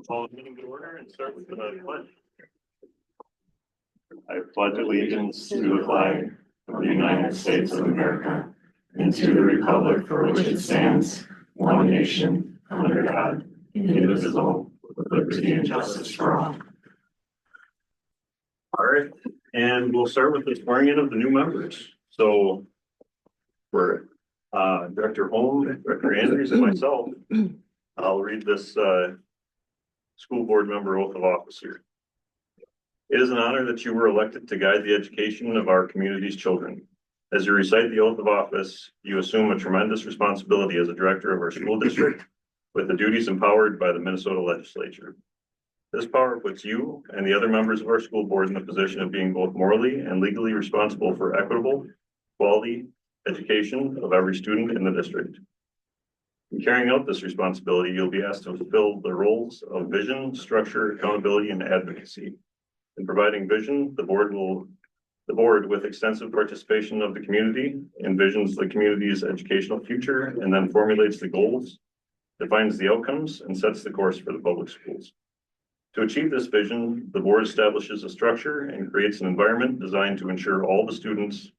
Call the meeting to order and start with the pledge. I pledge allegiance to the flag of the United States of America and to the republic for which it stands, one nation, under God, indivisible, with liberty and justice for all. All right, and we'll start with the swearing in of the new members. So for Director Holm, Director Andrews, and myself, I'll read this school board member oath of office here. It is an honor that you were elected to guide the education of our community's children. As you recite the oath of office, you assume a tremendous responsibility as a director of our school district with the duties empowered by the Minnesota legislature. This power puts you and the other members of our school board in the position of being both morally and legally responsible for equitable, quality education of every student in the district. In carrying out this responsibility, you'll be asked to fulfill the roles of vision, structure, accountability, and advocacy. In providing vision, the board, with extensive participation of the community, envisions the community's educational future and then formulates the goals, defines the outcomes, and sets the course for the public schools. To achieve this vision, the board establishes a structure and creates an environment designed to ensure all students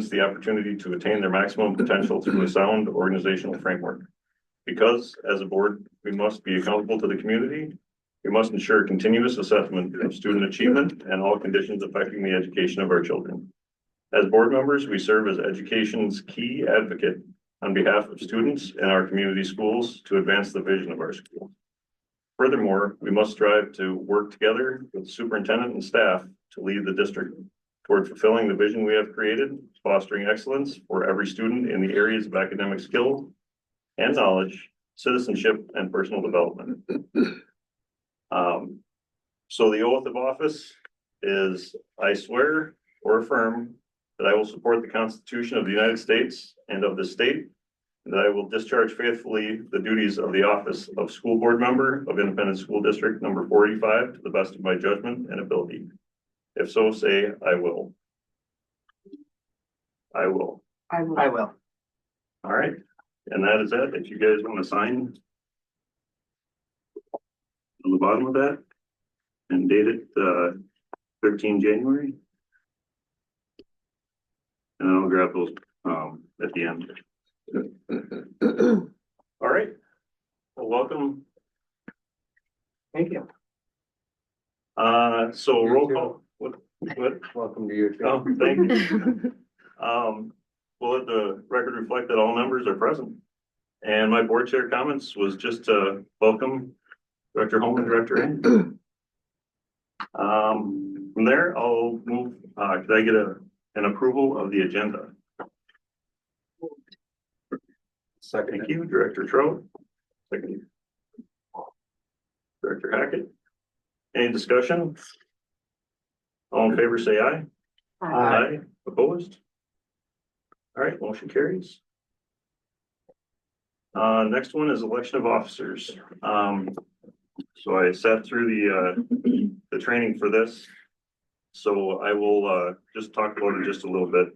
the opportunity to attain their maximum potential through a sound organizational framework. Because as a board, we must be accountable to the community. We must ensure continuous assessment of student achievement and all conditions affecting the education of our children. As board members, we serve as education's key advocate on behalf of students in our community schools to advance the vision of our school. Furthermore, we must strive to work together with the superintendent and staff to lead the district toward fulfilling the vision we have created, fostering excellence for every student in the areas of academic skill and knowledge, citizenship, and personal development. So the oath of office is, I swear or affirm that I will support the Constitution of the United States and of the state, and that I will discharge faithfully the duties of the office of school board member of Independent School District number 485 to the best of my judgment and ability. If so, say, I will. I will. I will. I will. All right. And that is it. If you guys want to sign on the bottom of that and date it 13 January. And I'll grab those at the end. All right. Well, welcome. Thank you. So You roll too. call. What? Welcome to you too. Oh, thank you. We'll let the record reflect that all members are present. And my board chair comments was just to welcome Director Holm and Director Andrews. From there, I'll move. Could I get an approval of the agenda? Second. Thank you, Director Trout. Second. Director Hackett. Any discussion? All in favor, say aye. Aye. Opposed? All right, motion carries. Next one is election of officers. So I sat through the training for this. So I will just talk about it just a little bit.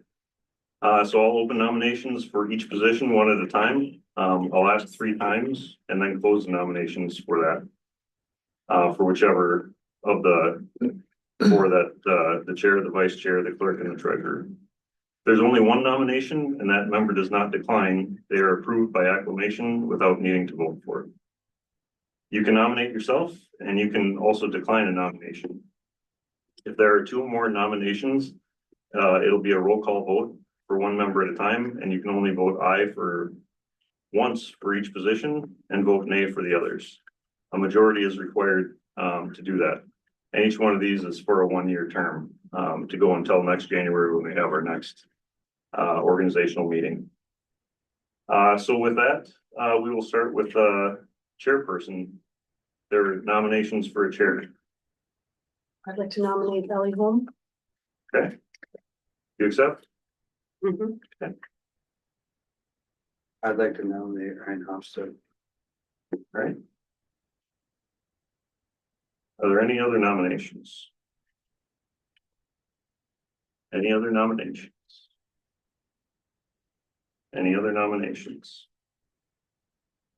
So I'll open nominations for each position one at a time. I'll ask 3 times and then close the nominations for that. For whichever of the the chair, the vice chair, the clerk, and the treasurer. There's only one nomination and that member does not decline. They are approved by acclamation without needing to vote for it. You can nominate yourself and you can also decline a nomination. If there are 2 or more nominations, it'll be a roll call vote for one member at a time, and you can only vote aye for once for each position and vote nay for the others. A majority is required to do that. And each one of these is for a 1-year term to go until next January when we have our next organizational meeting. So with that, we will start with chairperson. There are nominations for a chair. I'd like to nominate Ellie Holm. Okay. You accept? Mm-hmm. I'd like to nominate Ryan Hofstad. All right. Are there any other nominations? Any other nominations? Any other nominations?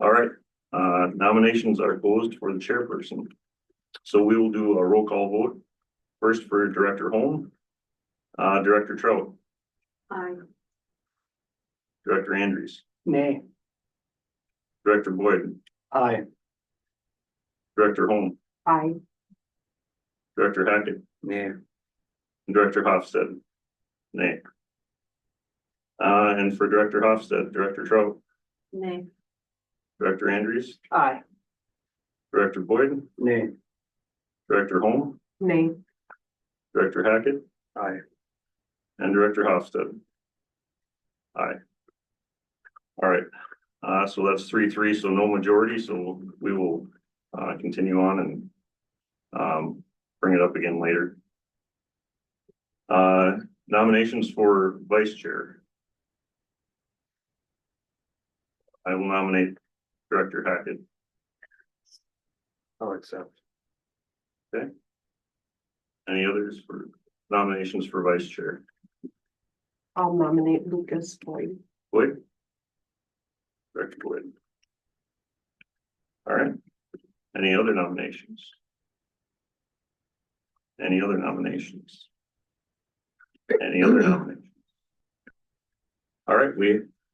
All right, Nominations are closed for the chairperson. So we will do a roll call vote. First for Director Holm, Director Trout, Aye. Director Andrews, Nay. Director Boyd, Aye. Director Holm, Aye. Director Hackett, Nay. and Director Hofstad. Nay. And for Director Hofstad, Director Trout, Nay. Director Andrews, Aye. Director Boyd, Nay. Director Holm, Nay. Director Hackett, Aye. and Director Hofstad. Aye. All right, so that's 3-3, so no majority, so we will continue on and bring it up again later. Nominations for vice chair. I will nominate Director Hackett. I'll accept. Any others for nominations for vice chair? I'll nominate Lucas Boyd. Boyd? Director Boyd. All right. Any other nominations? Any other nominations? Any other nominations? All right,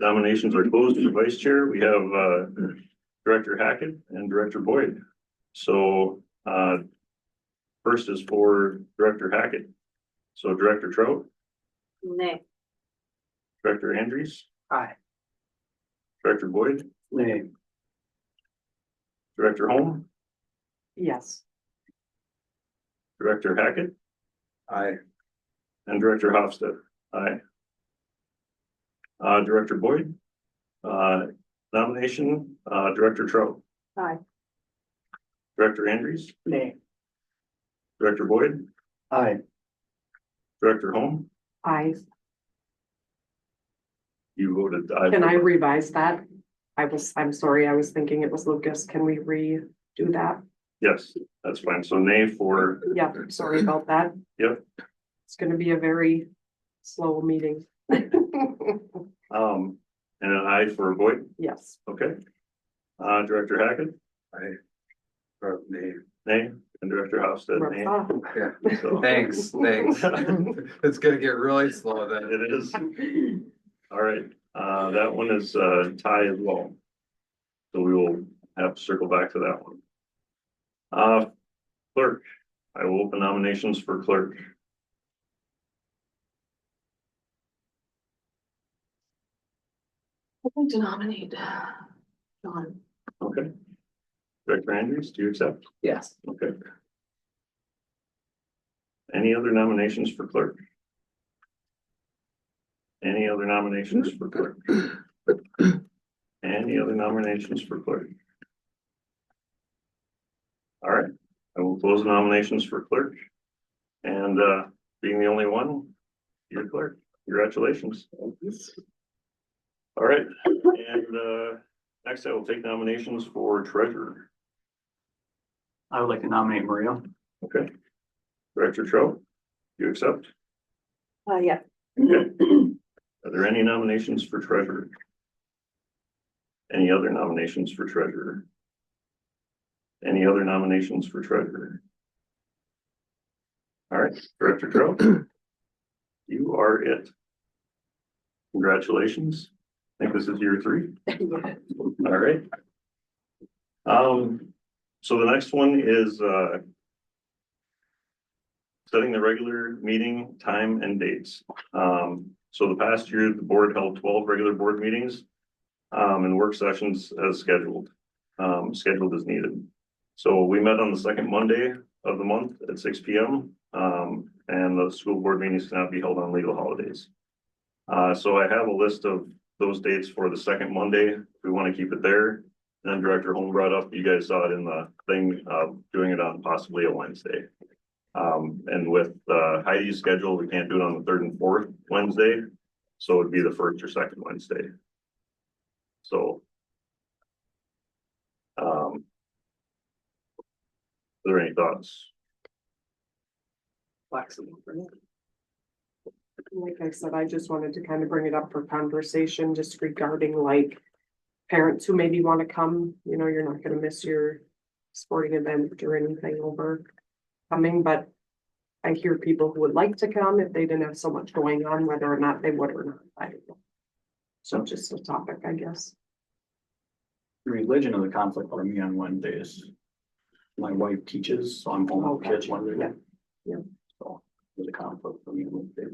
nominations are closed for vice chair. We have Director Hackett and Director Boyd. So first is for Director Hackett. So Director Trout, Nay. Director Andrews, Aye. Director Boyd, Nay. Director Holm, Yes. Director Hackett, Aye. and Director Hofstad. Aye. Director Boyd, nomination, Director Trout, Aye. Director Andrews, Nay. Director Boyd, Aye. Director Holm, Aye. you voted aye. Can I revise that? I'm sorry, I was thinking it was Lucas. Can we redo that? Yes, that's fine. So nay for, Yeah, sorry about that. Yep. It's gonna be a very slow meeting. and an aye for Boyd. Yes. Okay. Director Hackett, Aye. Nay. nay, and Director Hofstad, nay. Yeah. So Thanks. It's gonna get really slow then. it is. All right, that one is tie as well. So we will have to circle back to that one. Clerk, I will open nominations for clerk. I'm going to nominate John. Okay. Director Andrews, do you accept? Yes. Okay. Any other nominations for clerk? Any other nominations for clerk? Any other nominations for clerk? All right, I will close the nominations for clerk. And being the only one, you're clerk. Congratulations. All right, and next I will take nominations for treasurer. I would like to nominate Maria. Okay. Director Trout, you accept? Yeah. Okay. Are there any nominations for treasurer? Any other nominations for treasurer? Any other nominations for treasurer? All right, Director Trout, you are it. Congratulations. I think this is year 3. All right. So the next one is setting the regular meeting time and dates. So the past year, the board held 12 regular board meetings and work sessions as scheduled as needed. So we met on the second Monday of the month at 6 p.m. And the school board meetings cannot be held on legal holidays. So I have a list of those dates for the second Monday. We want to keep it there. And then Director Holm brought up, you guys saw it in the thing, doing it on possibly a Wednesday. And with Heidi's schedule, we can't do it on the 3rd and 4th Wednesday. So it'd be the 1st or 2nd Wednesday. So. Are there any thoughts? Flexible. Like I said, I just wanted to kind of bring it up for conversation just regarding like parents who maybe want to come, you know, you're not gonna miss your sporting event or anything over coming, but I hear people who would like to come if they didn't have so much going on, whether or not they would or not, I don't know. So just a topic, I guess. Religion of the conflict for me on Wednesdays. My wife teaches, so I'm home with Okay. kids Wednesday. Yeah. Yeah. So there's a conflict for me on Wednesday.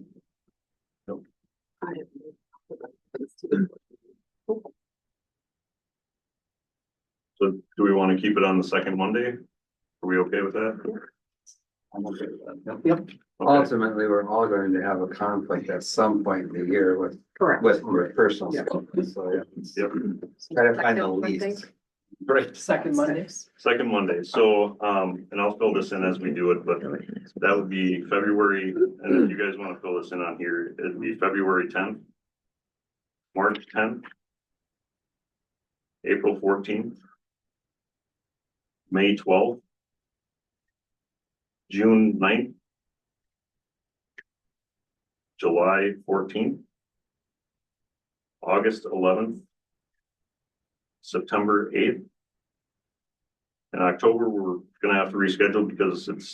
So do we want to keep it on the second Monday? Are we okay with that? I'm okay with that. Yep. Okay. Ultimately, we're all going to have a conflict at some point in the year Correct. with your personal Yeah. stuff, so yeah. Yep, Try to find the Second, I least. think. Great. Second Monday. second Monday. So, and I'll fill this in as we do it, but that would be February, and if you guys want to fill this in on here, it'd be February 10th, March 10th, April 14th, May 12th, June 9th, July 14th, August 11th, September 8th. In October, we're gonna have to reschedule because it's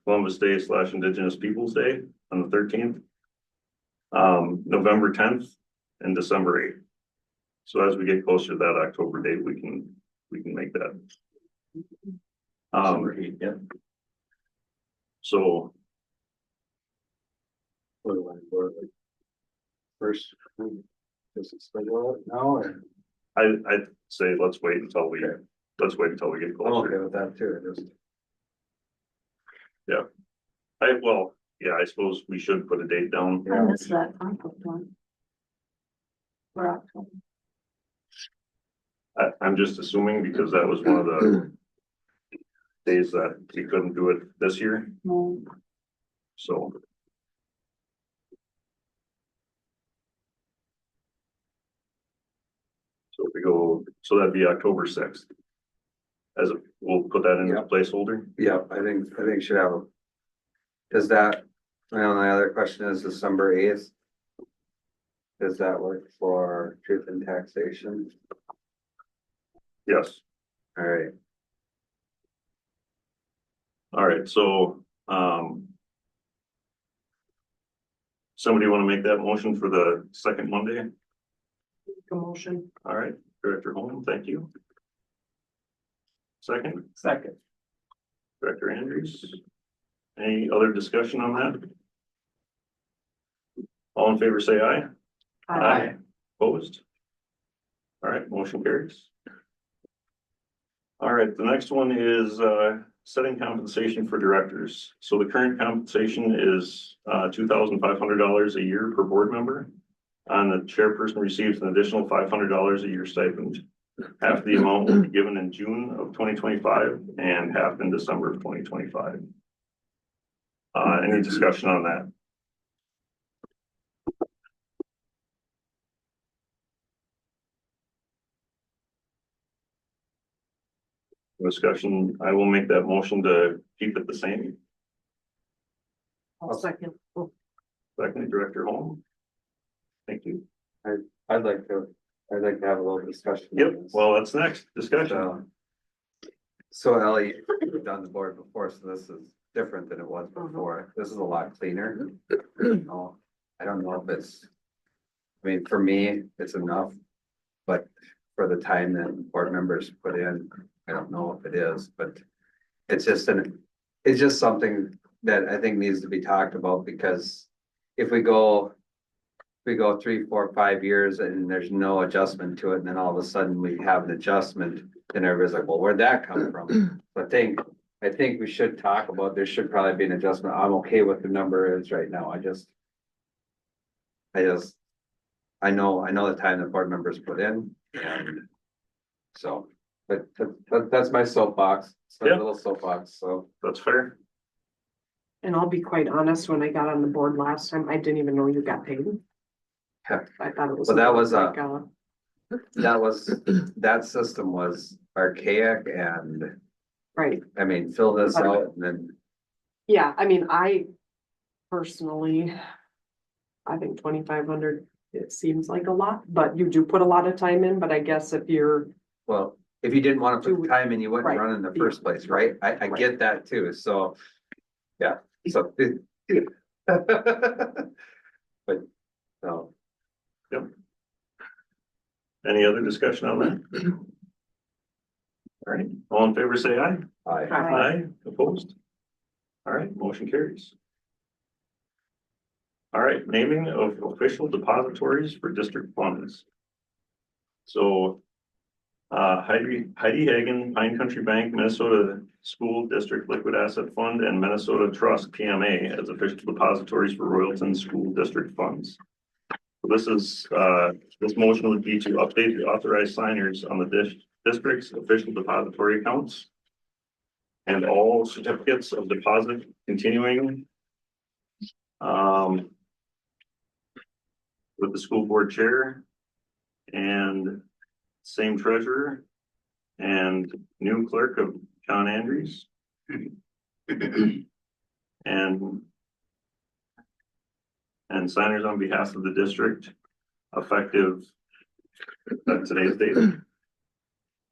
Columbus Day / Indigenous Peoples' Day on the 13th. November 10th and December 8th. So as we get closer to that October date, we can make that. Yeah. So What do I do? First, does it schedule it now or? I'd say let's wait until we get I'm closer. okay with that too, just. I suppose we should put a date down. Yeah. missed that conflict one. For October. I'm just assuming because that was one of the days that we couldn't do it this year, No, so. So if we go, so that'd be October 6th. We'll put that in as a Yeah. placeholder. Yeah, I think should have a. Does that, my only other question is December 8th. Does that work for truth and taxation? Yes, All right, all right, so, somebody want to make that motion for the second Monday? Motion. All right, Director Holm, thank you. Second, Second. Director Andrews. Any other discussion on that? All in favor, say aye. Opposed? All right, motion carries. All right, the next one is setting compensation for directors. So the current compensation is $2,500 a year per board member. And the chairperson receives an additional $500 a year stipend. Half the amount will be given in June of 2025 and half in December of 2025. Any discussion on that? Discussion, I will make that motion to keep it the same. I'll second. Oh, Second, Director Holm. Thank you. I'd like to have a little discussion. on Yep, this. well, that's next discussion. So Ellie, you've done the board before, so this is different than it was before. This is a lot cleaner. I don't know if it's, I mean, for me, it's enough. But for the time that board members put in, I don't know if it is, but it's just something that I think needs to be talked about because if we go 3, 4, 5 years and there's no adjustment to it, and then all of a sudden we have an adjustment, then everybody's like, well, where'd that come from? So I think we should talk about, there should probably be an adjustment. I'm okay with the number is right now. I know the time that board members put in and so, but that's my soapbox. It's my Yeah. little soapbox, so. That's fair. And I'll be quite honest, when I got on the board last time, I didn't even know you got paid. Yeah. I thought it was. Well, that was, like, that system was archaic and, right, I mean, fill this out and then, yeah, I mean, I personally, I think 2,500 it seems like a lot, but you do put a lot of time in, but I guess if you're, Well, if you didn't want to put the time in, you wouldn't Right. run in the first place, right? I get that too, so. Yeah, so. But, so, Any other discussion on that? All right, all in favor, say aye. I, Aye, opposed? All right, motion carries. All right, naming of official depositories for district funds. So, Heidi Hagen, Pine Country Bank, Minnesota School District Liquid Asset Fund, and Minnesota Trust PMA as official depositories for Royalton School District funds. So this is, this motion would be to update the authorized signers on the district's official depository accounts. And all certificates of deposit continuing. With the school board chair. And same treasurer. And new clerk of John Andrews. And signers on behalf of the district, effective today's date.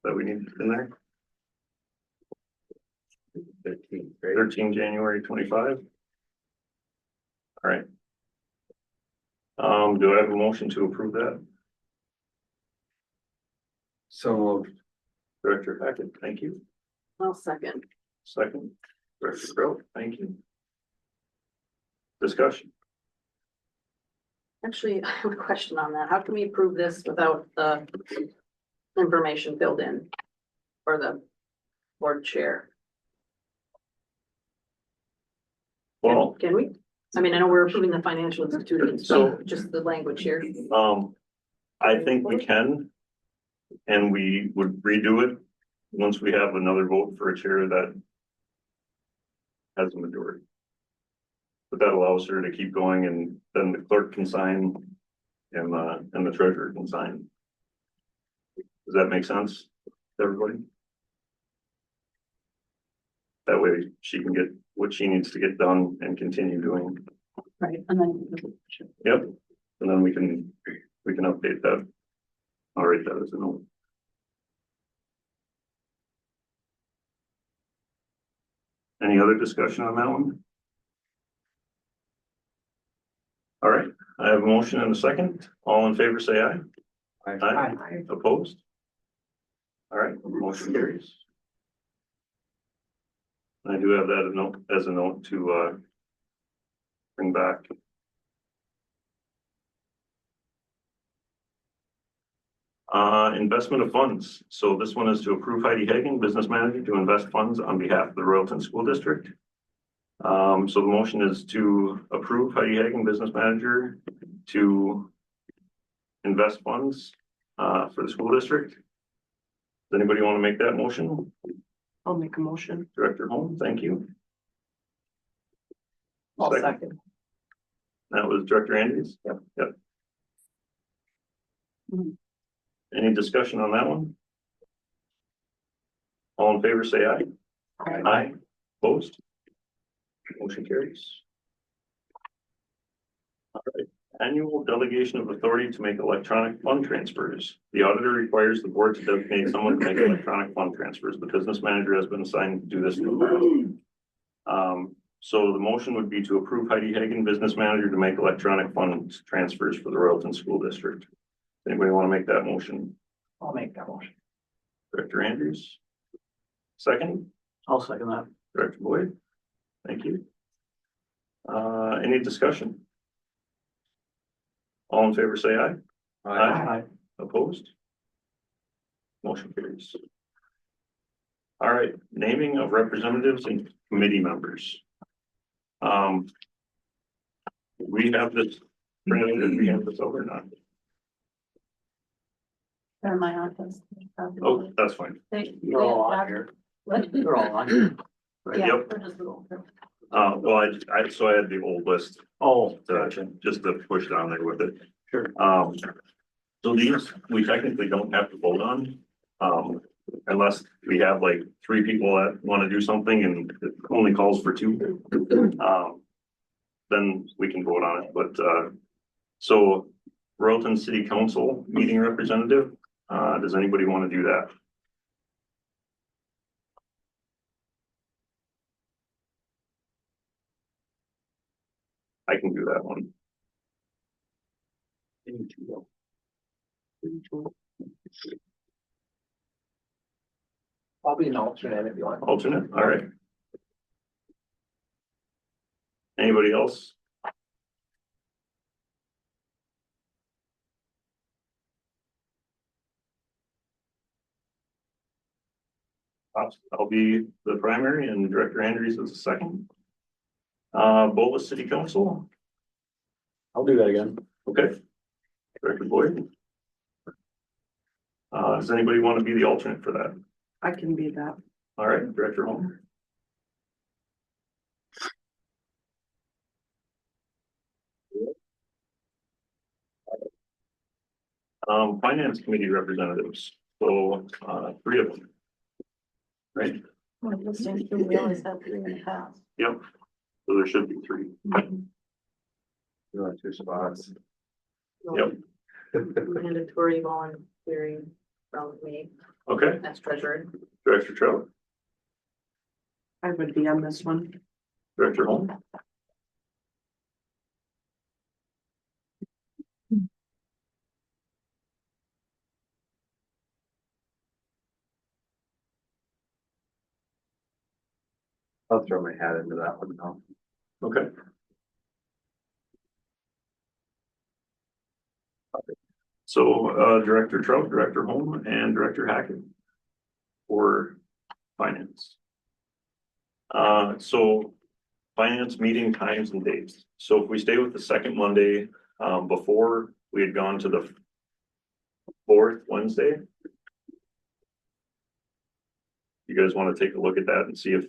That we need in there, 13, right? 13 January 25. All right. Do I have a motion to approve that? So moved. Director Hackett, thank you. I'll second. Second, Director Grow, thank you. Discussion. Actually, I have a question on that. How can we approve this without the information filled in for the board chair? Well, Can we? I mean, I know we're approving the financial institutions, So- so just the language here. I think we can. And we would redo it once we have another vote for a chair that has a majority. But that allows her to keep going, and then the clerk can sign and the treasurer can sign. Does that make sense to everybody? That way she can get what she needs to get done and continue doing. Right, and then. Yep, and then we can update that. I'll write that as a note. Any other discussion on that one? All right, I have a motion and a second. All in favor, say aye. Aye. Opposed? All right, motion carries. I do have that as a note to bring back. Investment of funds. So this one is to approve Heidi Hagen, business manager, to invest funds on behalf of the Royalton School District. So the motion is to approve Heidi Hagen, business manager, to invest funds for the school district. Does anybody want to make that motion? I'll make a motion. Director Holm, thank you. I'll Second. second. That was Director Andrews? Yep. Mhm. Any discussion on that one? All in favor, say aye. Aye. Opposed? Motion carries. All right, annual delegation of authority to make electronic fund transfers. The auditor requires the board to designate someone to make electronic fund transfers. The business manager has been assigned to do this. So the motion would be to approve Heidi Hagen, business manager, to make electronic fund transfers for the Royalton School District. Anybody want to make that motion? I'll make that motion. Director Andrews? Second? I'll second that. Director Boyd? Thank you. Any discussion? All in favor, say aye. Aye. Opposed? Motion carries. All right, naming of representatives and committee members. We have this, Brandon, did we have this over or not? They're in my office. Oh, that's fine. They're all on here. What? They're all on here. Yeah, Yep. they're just little. Well, so I had the old list, Oh, gotcha. just to push down there with it. Sure. So these, we technically don't have to vote on, unless we have like 3 people that want to do something and it only calls for 2. Then we can vote on it, but, so Royalton City Council meeting representative. Does anybody want to do that? I can do that one. I'll be an alternate if you want. Alternate, all right. Anybody else? I'll be the primary and Director Andrews is the second. Bola City Council, I'll do that again. okay. Director Boyd. Does anybody want to be the alternate for that? I can be that. All right, Director Holm. Finance Committee representatives, so, 3 of them. Right, We always have 3 in the past. yep, so there should be 3. You want 2 spots. Yep. Mandatory volunteering from me Okay, as treasurer. Director Trout, I would be on this one. Director Holm. I'll throw my hat into that one now. Okay. So, Director Trout, Director Holm, and Director Hackett for finance. So finance meeting times and dates. So if we stay with the second Monday, before we had gone to the 4th Wednesday. You guys want to take a look at that and see if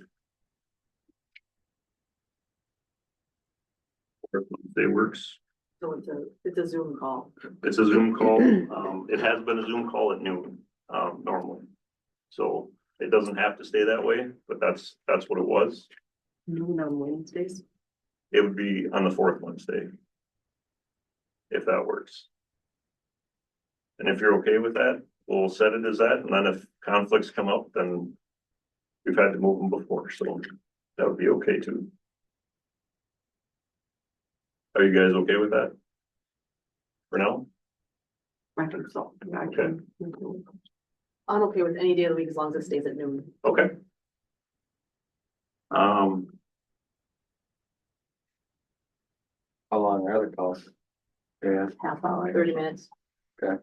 Wednesday works. So it's a Zoom call. It's a Zoom call. It has been a Zoom call at noon, normally. So it doesn't have to stay that way, but that's what it was. Noon on Wednesdays. It would be on the 4th Wednesday. If that works. And if you're okay with that, we'll set it as that, and then if conflicts come up, then we've had to move them before, so that would be okay too. Are you guys okay with that? For now? I think so. Yeah, I can. I'm okay with any day of the week as long as it stays at noon. Okay. How long are the calls? Yeah, Half hour. 30 minutes. okay.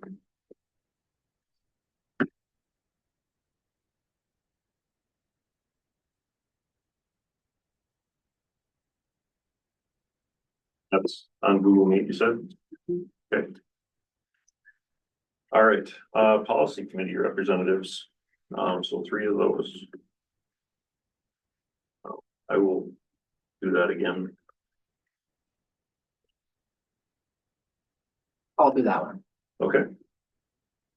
That's on Google Meet, you said? Okay. All right, policy committee representatives, so 3 of those. I will do that again. I'll do that one. Okay,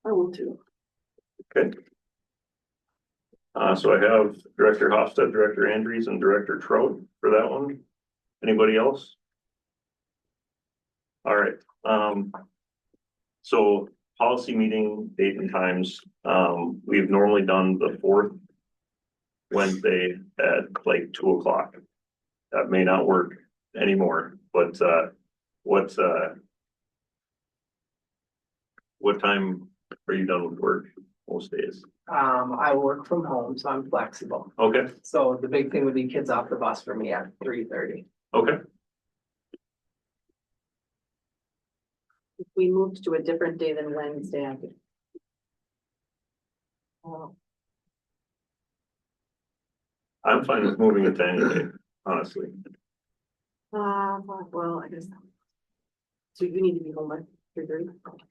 I will too. okay. So I have Director Hofstad, Director Andrews, and Director Trout for that one. Anybody else? All right, so policy meeting date and times, we've normally done the 4th Wednesday at like 2 o'clock. That may not work anymore, but what time are you done with work most days? I work from home, so I'm flexible. Okay, So the big thing would be kids off the bus for me at 3:30. okay, If we moved to a different day than Wednesday, I could. Oh, I'm fine with moving it to any day, honestly. well, I guess. So you need to be home by 3:30,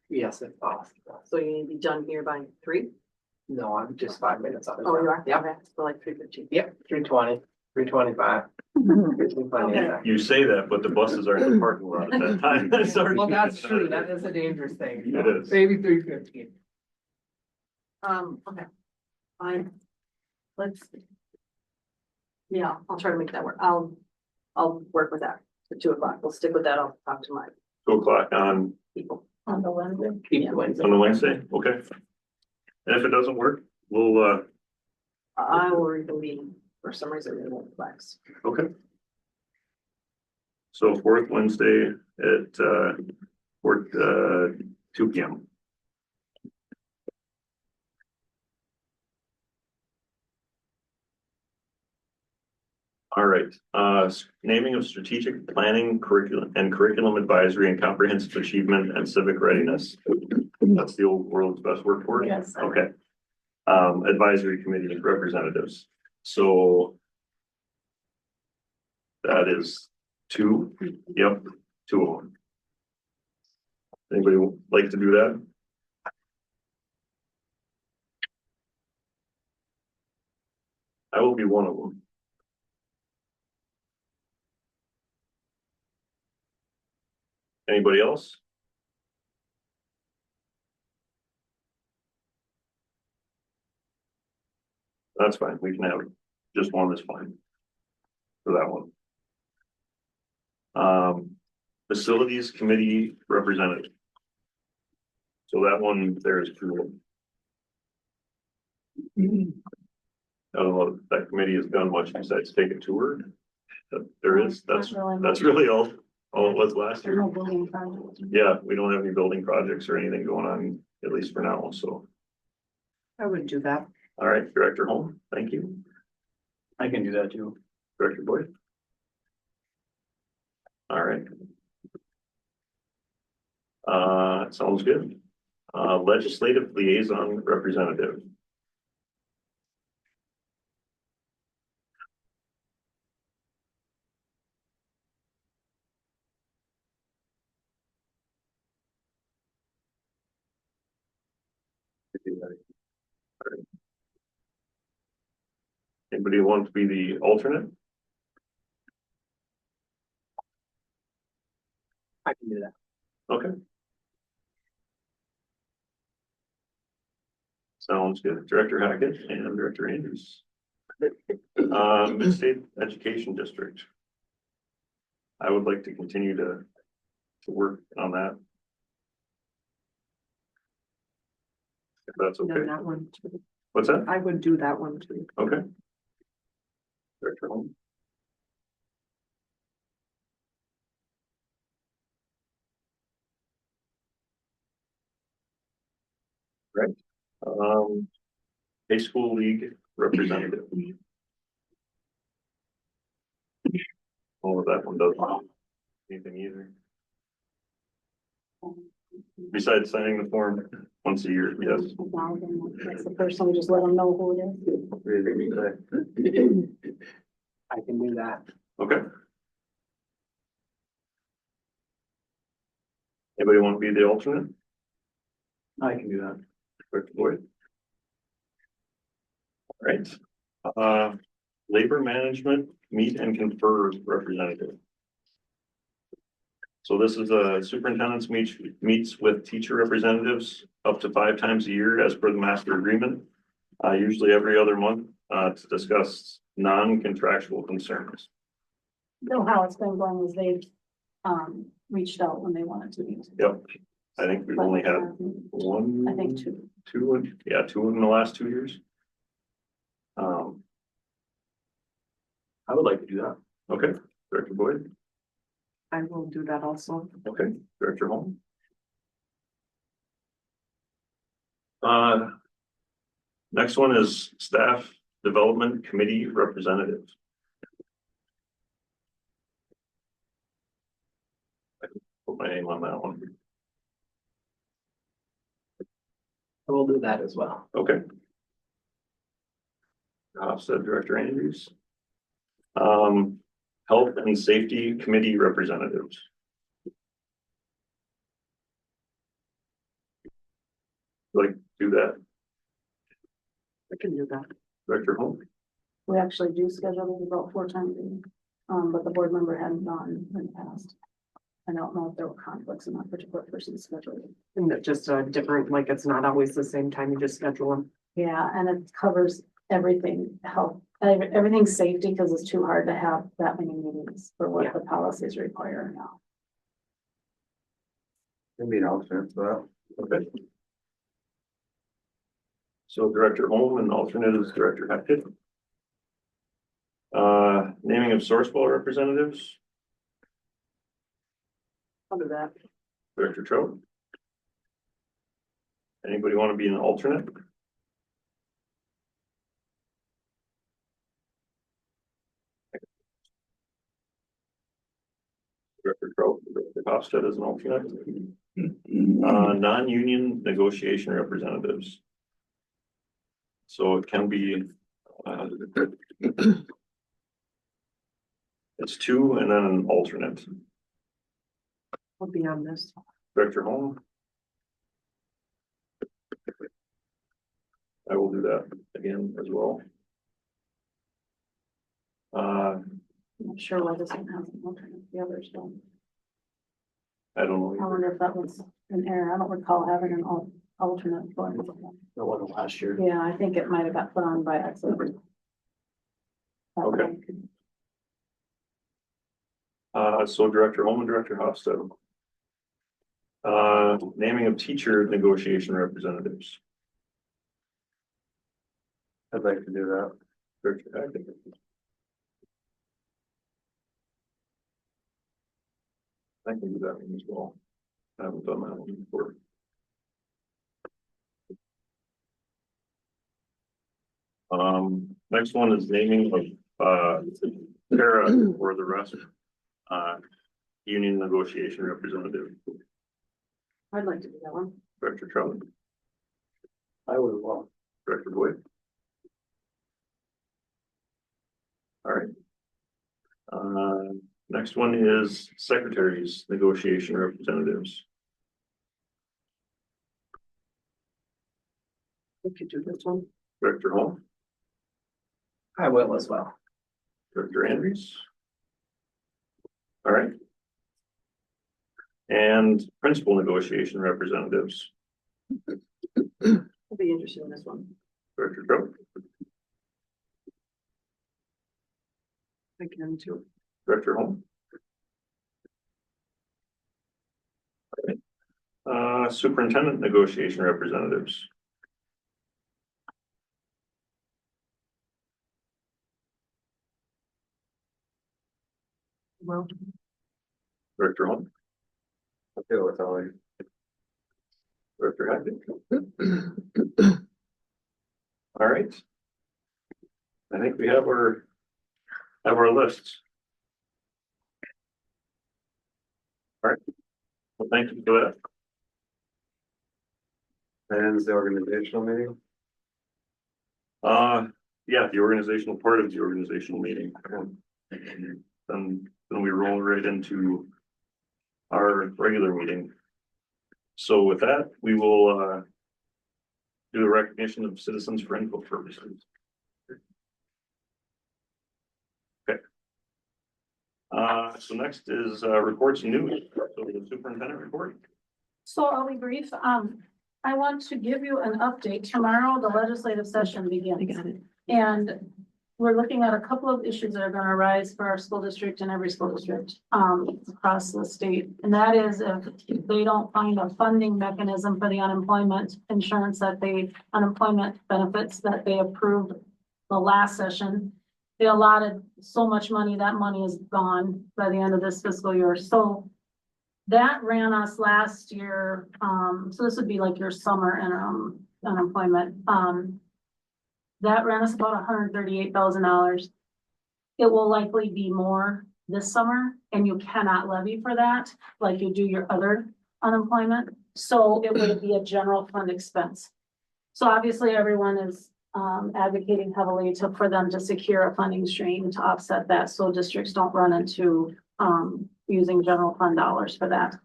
Yes, if possible. so you need to be done here by 3? No, I'm just 5 minutes on it. Oh, you are? Yep, Okay, so like 3:15. yep, 3:20, 3:25. Okay. You say that, but the buses are in the parking lot at that time. Sorry. Well, that's true. That is a dangerous thing. It is. Maybe 3:15. Okay. Fine. Let's. Yeah, I'll try to make that work. I'll work with that at 2 o'clock. We'll stick with that. I'll talk to my 2 o'clock on people. On the Wednesday. Keep the Wednesday. On the Wednesday, okay. And if it doesn't work, we'll, I will reconvene. For some reason, it won't flex. okay. So fourth Wednesday at, 2 p.m. All right, naming of strategic planning curriculum and curriculum advisory and comprehensive achievement and civic readiness. That's the old world's best word for it? Yes. Okay. Advisory committee representatives, so. That is 2, yep, 2 of them. Anybody would like to do that? I will be one of them. Anybody else? That's fine, we can have just one is fine. For that one. Facilities committee representative. So that one, there's 2 of them. I don't know if that committee has done much besides take a tour. There is, that's really all it was last year. Yeah, we don't have any building projects or anything going on, at least for now, so. I would do that. All right, Director Holm, thank you. I can do that too. Director Boyd. All right. Sounds good. Legislative liaison representative. Anybody want to be the alternate? I can do that. Okay. Sounds good. Director Hackett and Director Andrews. Mid-State Education District. I would like to continue to work on that. If that's Then okay. that one too. What's that? I would do that one too. Okay. Director Holm. Right. High School League representative. Oh, that one doesn't anything either. Besides signing the form once a year, yes. That's the person, just let them know who it is. I can do that. Okay. Anybody want to be the alternate? I can do that. Director Boyd. All right. Labor management meet and confer representative. So this is a superintendent's meets with teacher representatives up to 5 times a year as per the master agreement. Usually every other month, to discuss non-contractual concerns. No, how it's been going is they've, reached out when they wanted to meet. Yep. I think we've only had one. I think 2. 2, yeah, 2 in the last 2 years. I would like to do that. Okay, Director Boyd. I will do that also. Okay, Director Holm. Next one is Staff Development Committee Representative. I can put my name on that one. I will do that as well. Okay. Said Director Andrews. Health and Safety Committee Representatives. Like, do that, I can do that. Director Holm. We actually do schedule it about 4 times a week, but the board member hadn't gone in the past. I don't know if there were conflicts in that particular person's schedule. And that just a different, like, it's not always the same time, you just schedule them. Yeah, and it covers everything, health, everything's safety, because it's too hard to have that many meetings for what Yeah. the policies require now. Maybe an alternate for Okay. So Director Holm and alternate is Director Hackett. Naming of Sourcewell representatives, I'll do that. Director Trout. Anybody want to be an alternate? Director Trout, Director Hofstad as an alternate. Non-union negotiation representatives. So it can be, it's two and then an alternate. I'll be on this. Director Holm. I will do that again as well. I'm not sure why this one has an alternate, the others don't. I don't I know. wonder if that was an error. I don't recall having an alternate for it. That wasn't last year. Yeah, I think it might have got put on by accident. Okay. So Director Holm and Director Hofstad. Naming of teacher negotiation representatives. I'd like to do that. Director Hackett. I can do that one as well. I haven't done that one before. Next one is naming of, para or the rest, union negotiation representative, I'd like to do that one. Director Trout, I would, well, Director Boyd. All right. Next one is secretaries, negotiation representatives, We could do this one. Director Holm, I will as well. Director Andrews. All right. And principal negotiation representatives, I'll be interested in this one. Director Trout, Again, too. Director Holm. Superintendent negotiation representatives, Well, Director Holm, I'll deal with Ellie. Director Hackett. All right. I think we have our lists. All right. Well, thank you for that. That ends the organizational meeting. Yeah, the organizational part of the organizational meeting. Then we roll right into our regular meeting. So with that, we will do the recognition of citizens for input purposes. Okay. So next is reports and news. So the superintendent report. So I'll be brief. I want to give you an update. Tomorrow, the legislative session begins. I got it. And we're looking at a couple of issues that are gonna arise for our school district and every school district, across the state. And that is if they don't find a funding mechanism for the unemployment insurance unemployment benefits that they approved the last session. They allotted so much money, that money is gone by the end of this fiscal year. So that ran us last year, so this would be like your summer and, unemployment, that ran us about $138,000. It will likely be more this summer, and you cannot levy for that like you do your other unemployment. So it would be a general fund expense. So obviously everyone is advocating heavily for them to secure a funding stream to offset that, so districts don't run into using general fund dollars for that.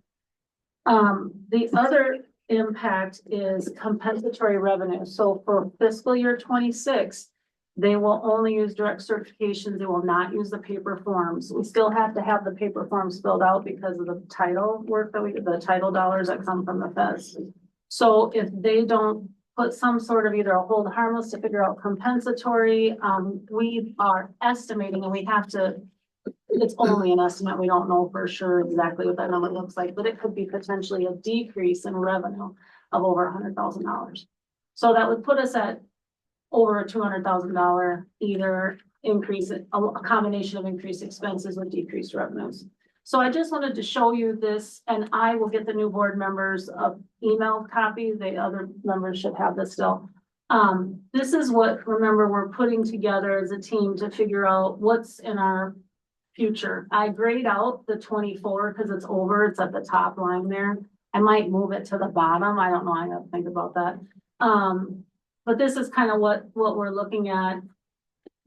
The other impact is compensatory revenue. So for fiscal year 26, they will only use direct certifications. They will not use the paper forms. We still have to have the paper forms filled out because of the title work the title dollars that come from the feds. So if they don't put some sort of either a hold harmless to figure out compensatory, we are estimating, and we have to it's only an estimate. We don't know for sure exactly what that number looks like, but it could be potentially a decrease in revenue of over $100,000. So that would put us at over a $200,000 either increase, a combination of increased expenses with decreased revenues. So I just wanted to show you this, and I will get the new board members a email copy. The other members should have this still. This is what, remember, we're putting together as a team to figure out what's in our future. I grayed out the 24 because it's over, it's at the top line there. I might move it to the bottom. I don't know. I gotta think about that. But this is kind of what we're looking at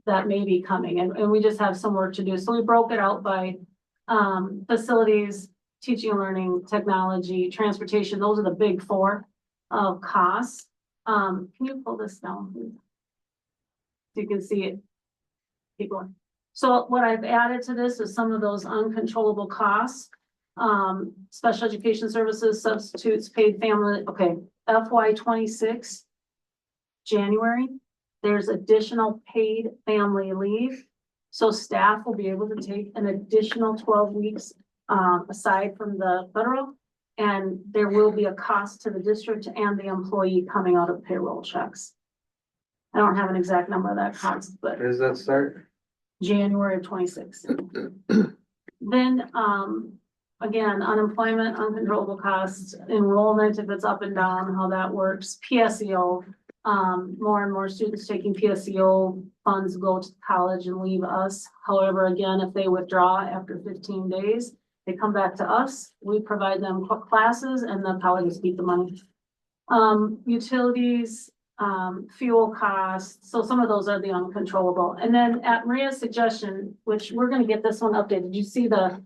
that may be coming, and we just have some work to do. So we broke it out by facilities, teaching and learning, technology, transportation. Those are the big four of costs. Can you pull this down, please? So you can see it. Keep going. So what I've added to this is some of those uncontrollable costs. Special education services, substitutes, paid family, okay, FY 26, January, there's additional paid family leave. So staff will be able to take an additional 12 weeks aside from the federal, and there will be a cost to the district and the employee coming out of payroll checks. I don't have an exact number of that cost, but Where does that start? January of 26. Then, again, unemployment, uncontrollable costs, enrollment, if it's up and down, how that works, PSEO. More and more students taking PSEO funds go to college and leave us. However, again, if they withdraw after 15 days, they come back to us. We provide them classes and the colleges keep the money. Utilities, fuel costs. So some of those are the uncontrollable. And then at Maria's suggestion, which we're going to get this one updated. You see the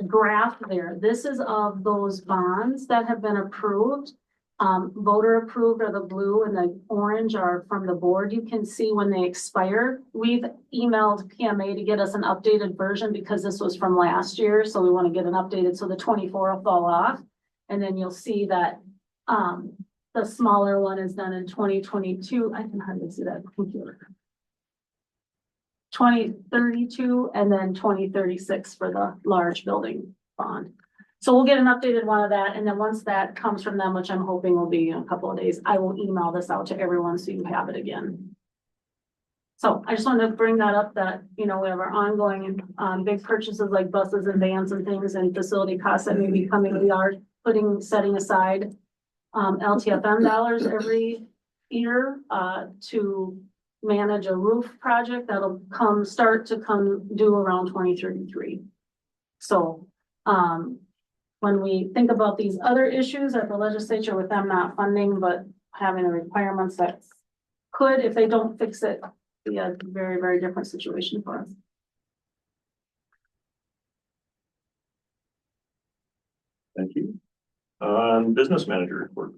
graph there. This is of those bonds that have been approved. Voter approved are the blue and the orange are from the board. You can see when they expire. We've emailed PMA to get us an updated version because this was from last year. So we want to get an updated. So the 24 will fall off. And then you'll see that the smaller one is done in 2022. I can hardly see that computer. 2032 and then 2036 for the large building bond. So we'll get an updated one of that. And then once that comes from them, which I'm hoping will be in a couple of days, I will email this out to everyone so you have it again. So I just wanted to bring that up that, you know, we have our ongoing big purchases like buses and vans and things and facility costs that may be coming. We are setting aside LTFM dollars every year to manage a roof project that'll start to come due around 2033. So when we think about these other issues at the legislature with them not funding, but having the requirements that could, if they don't fix it, be a very, very different situation for us. Thank you. Business manager report.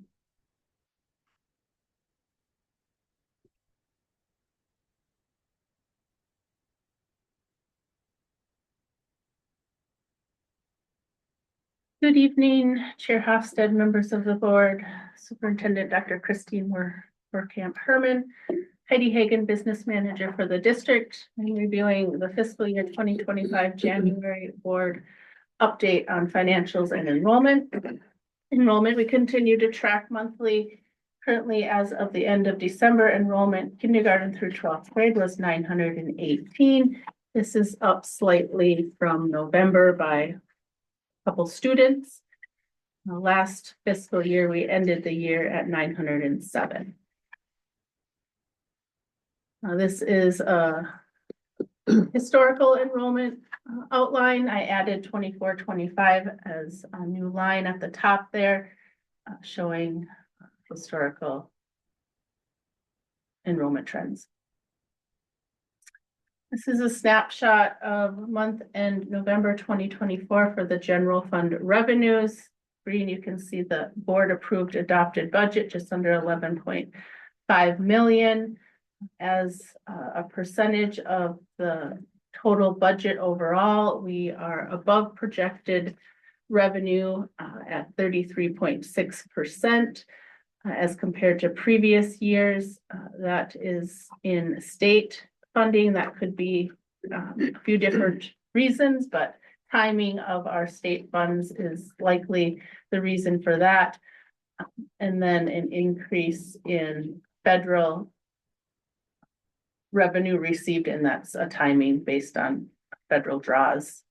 Good evening, Chair Hofstad, members of the board, Superintendent Dr. Christine Camp Herman, Heidi Hagan, Business Manager for the district, and reviewing the fiscal year 2025 January board update on financials and enrollment. Enrollment, we continue to track monthly. Currently, as of the end of December, enrollment kindergarten through 12th grade was 918. This is up slightly from November by couple students. Last fiscal year, we ended the year at 907. This is a historical enrollment outline. I added 24-25 as a new line at the top there, showing historical enrollment trends. This is a snapshot of month end November 2024 for the general fund revenues. Green, you can see the board approved adopted budget just under 11.5 million. As a percentage of the total budget overall, we are above projected revenue at 33.6%. As compared to previous years, that is in state funding. That could be a few different reasons, but timing of our state funds is likely the reason for that. And then an increase in federal revenue received, and that's a timing based on federal draws.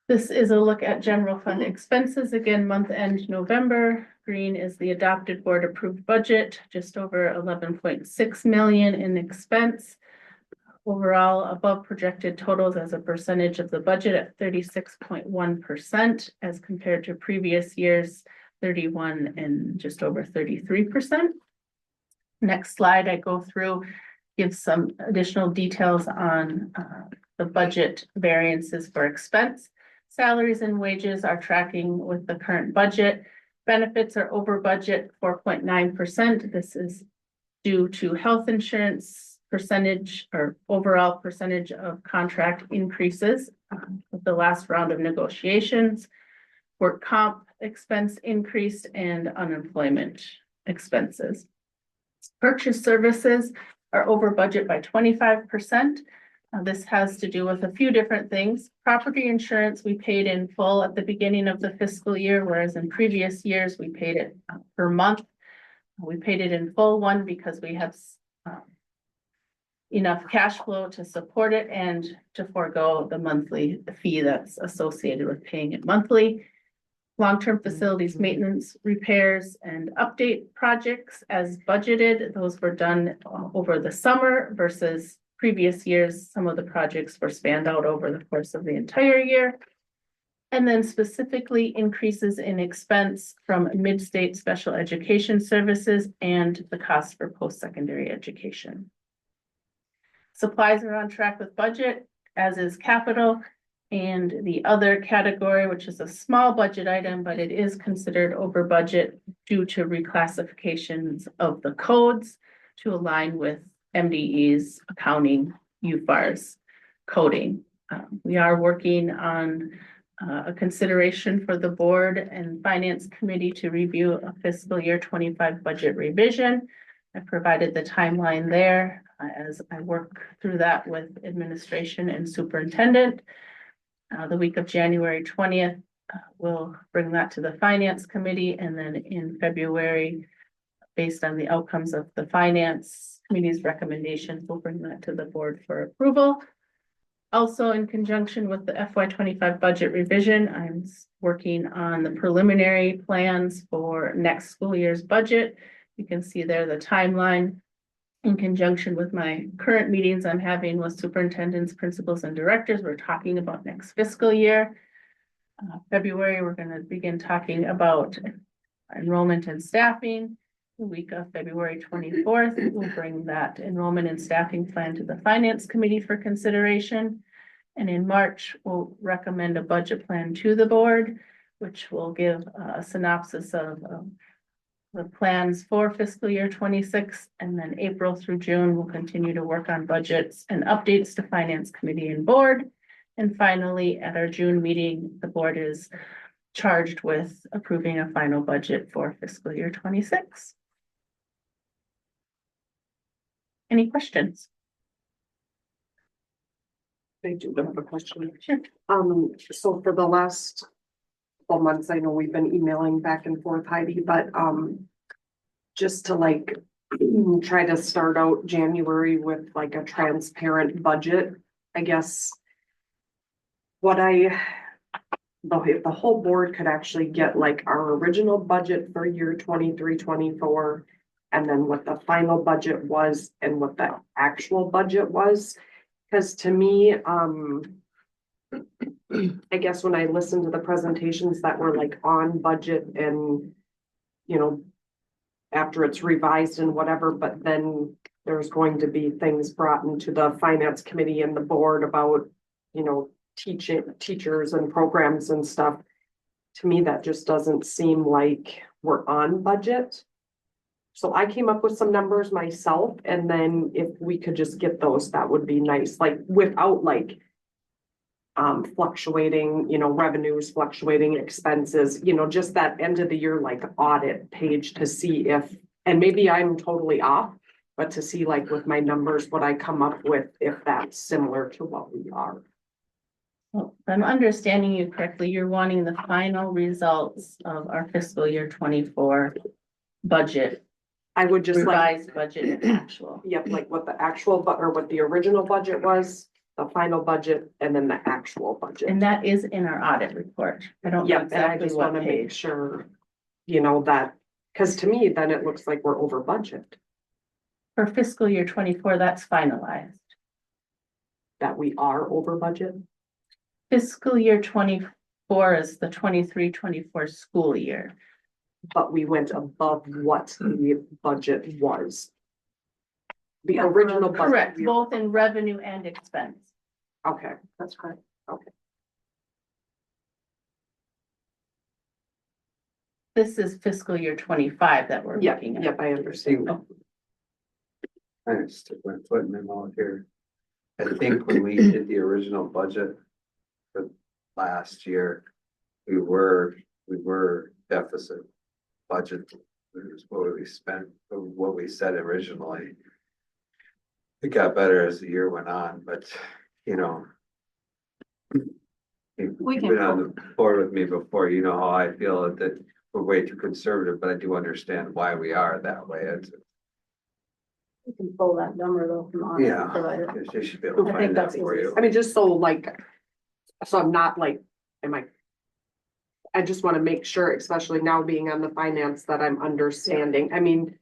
This is a look at general fund expenses, again, month end November. Green is the adopted board approved budget, just over 11.6 million in expense. Overall, above projected totals as a percentage of the budget at 36.1% as compared to previous years, 31 and just over 33%. Next slide, I go through, give some additional details on the budget variances for expense. Salaries and wages are tracking with the current budget. Benefits are over budget 4.9%. This is due to health insurance percentage or overall percentage of contract increases with the last round of negotiations. Work comp expense increased and unemployment expenses. Purchase services are over budget by 25%. This has to do with a few different things. Property insurance, we paid in full at the beginning of the fiscal year, whereas in previous years, we paid it per month. We paid it in full, one, because we have enough cash flow to support it and to forego the monthly fee that's associated with paying it monthly. Long-term facilities maintenance, repairs, and update projects as budgeted. Those were done over the summer versus previous years. Some of the projects were spanned out over the course of the entire year. And then specifically increases in expense from mid-state special education services and the cost for post-secondary education. Supplies are on track with budget, as is capital. And the other category, which is a small budget item, but it is considered over budget due to reclassifications of the codes to align with MDE's accounting UFAR's coding. We are working on a consideration for the board and finance committee to review a fiscal year 25 budget revision. I provided the timeline there as I work through that with administration and superintendent. The week of January 20th, we'll bring that to the finance committee, and then in February, based on the outcomes of the finance committee's recommendations, we'll bring that to the board for approval. Also, in conjunction with the FY25 budget revision, I'm working on the preliminary plans for next school year's budget. You can see there the timeline. In conjunction with my current meetings I'm having with superintendents, principals, and directors, we're talking about next fiscal year. February, we're going to begin talking about enrollment and staffing. The week of February 24th, we'll bring that enrollment and staffing plan to the finance committee for consideration. And in March, we'll recommend a budget plan to the board, which will give a synopsis of the plans for fiscal year 26, and then April through June, we'll continue to work on budgets and updates to finance committee and board. And finally, at our June meeting, the board is charged with approving a final budget for fiscal year 26. Any questions? I do have a question. Sure. So for the last couple months, I know we've been emailing back and forth, Heidi, but just to like try to start out January with like a transparent budget, I guess. If the whole board could actually get like our original budget for year 23-24, and then what the final budget was and what the actual budget was. Because to me, I guess when I listened to the presentations that were like on budget and, you know, after it's revised and whatever, but then there's going to be things brought into the finance committee and the board about, you know, teachers and programs and stuff. To me, that just doesn't seem like we're on budget. So I came up with some numbers myself, and then if we could just get those, that would be nice, like without like fluctuating, you know, revenues, fluctuating expenses, you know, just that end of the year like audit page to see if, and maybe I'm totally off, But to see like with my numbers, what I come up with, if that's similar to what we are. Well, if I'm understanding you correctly, you're wanting the final results of our fiscal year 24 budget, I would just like, revised budget and actual. yep, like what the actual, or what the original budget was, the final budget, and then the actual budget. And that is in our audit report. I don't know Yep, and I exactly just what wanna make page. sure, you know, that, cause to me, then it looks like we're over budget, For fiscal year 24, that's finalized. that we are over budget. Fiscal year 24 is the 23-24 school year. But we went above what the budget was. The Yeah, original budget. Correct, both in revenue and expense. Okay, That's correct. This is fiscal year 25 that we're yeah, looking at. yep, I understand. I just stick my foot in my mouth here. I think when we did the original budget for last year, we were deficit budget. It was what we spent, what we said originally. It got better as the year went on, but, you know. You've We can been on the board with me before, you know how I feel that we're way too conservative, but I do understand why we are that way. It's, You can pull that number though from audit Yeah. provider. they should be able to I think find that that's for you. I mean, just so like, so I'm not like, I just wanna make sure, especially now being on the finance, that I'm understanding. I mean,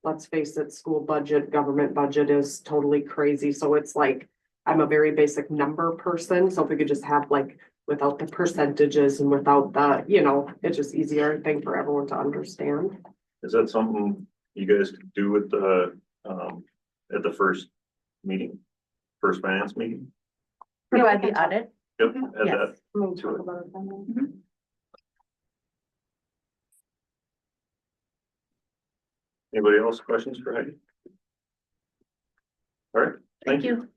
let's face it, school budget, government budget is totally crazy, so it's like, I'm a very basic number person, so if we could just have like, without the percentages and without the, you know, it's just easier, I think, for everyone to understand. Is that something you guys could do at the first meeting? First finance meeting? Provide the audit. Yep, add Yes. that. We'll talk about it then. Anybody else questions for Heidi? All right, thank you.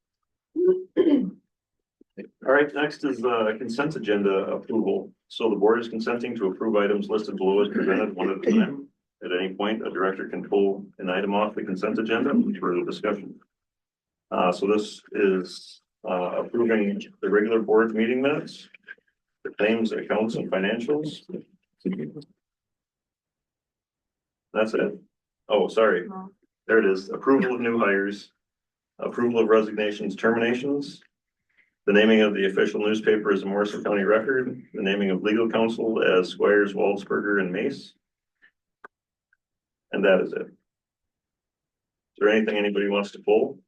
All right, next is consent agenda approval. So the board is consenting to approve items listed below as presented one at a time. At any point, a director can pull an item off the consent agenda for the discussion. So this is approving the regular board meeting minutes, the claims, accounts, and financials. That's it. Oh, sorry. There it is. Approval of new hires, approval of resignations, terminations, the naming of the official newspaper as the Morrison County Record, the naming of legal counsel as Squires, Waldsberger, and Mace. And that is it. Is there anything anybody wants to pull?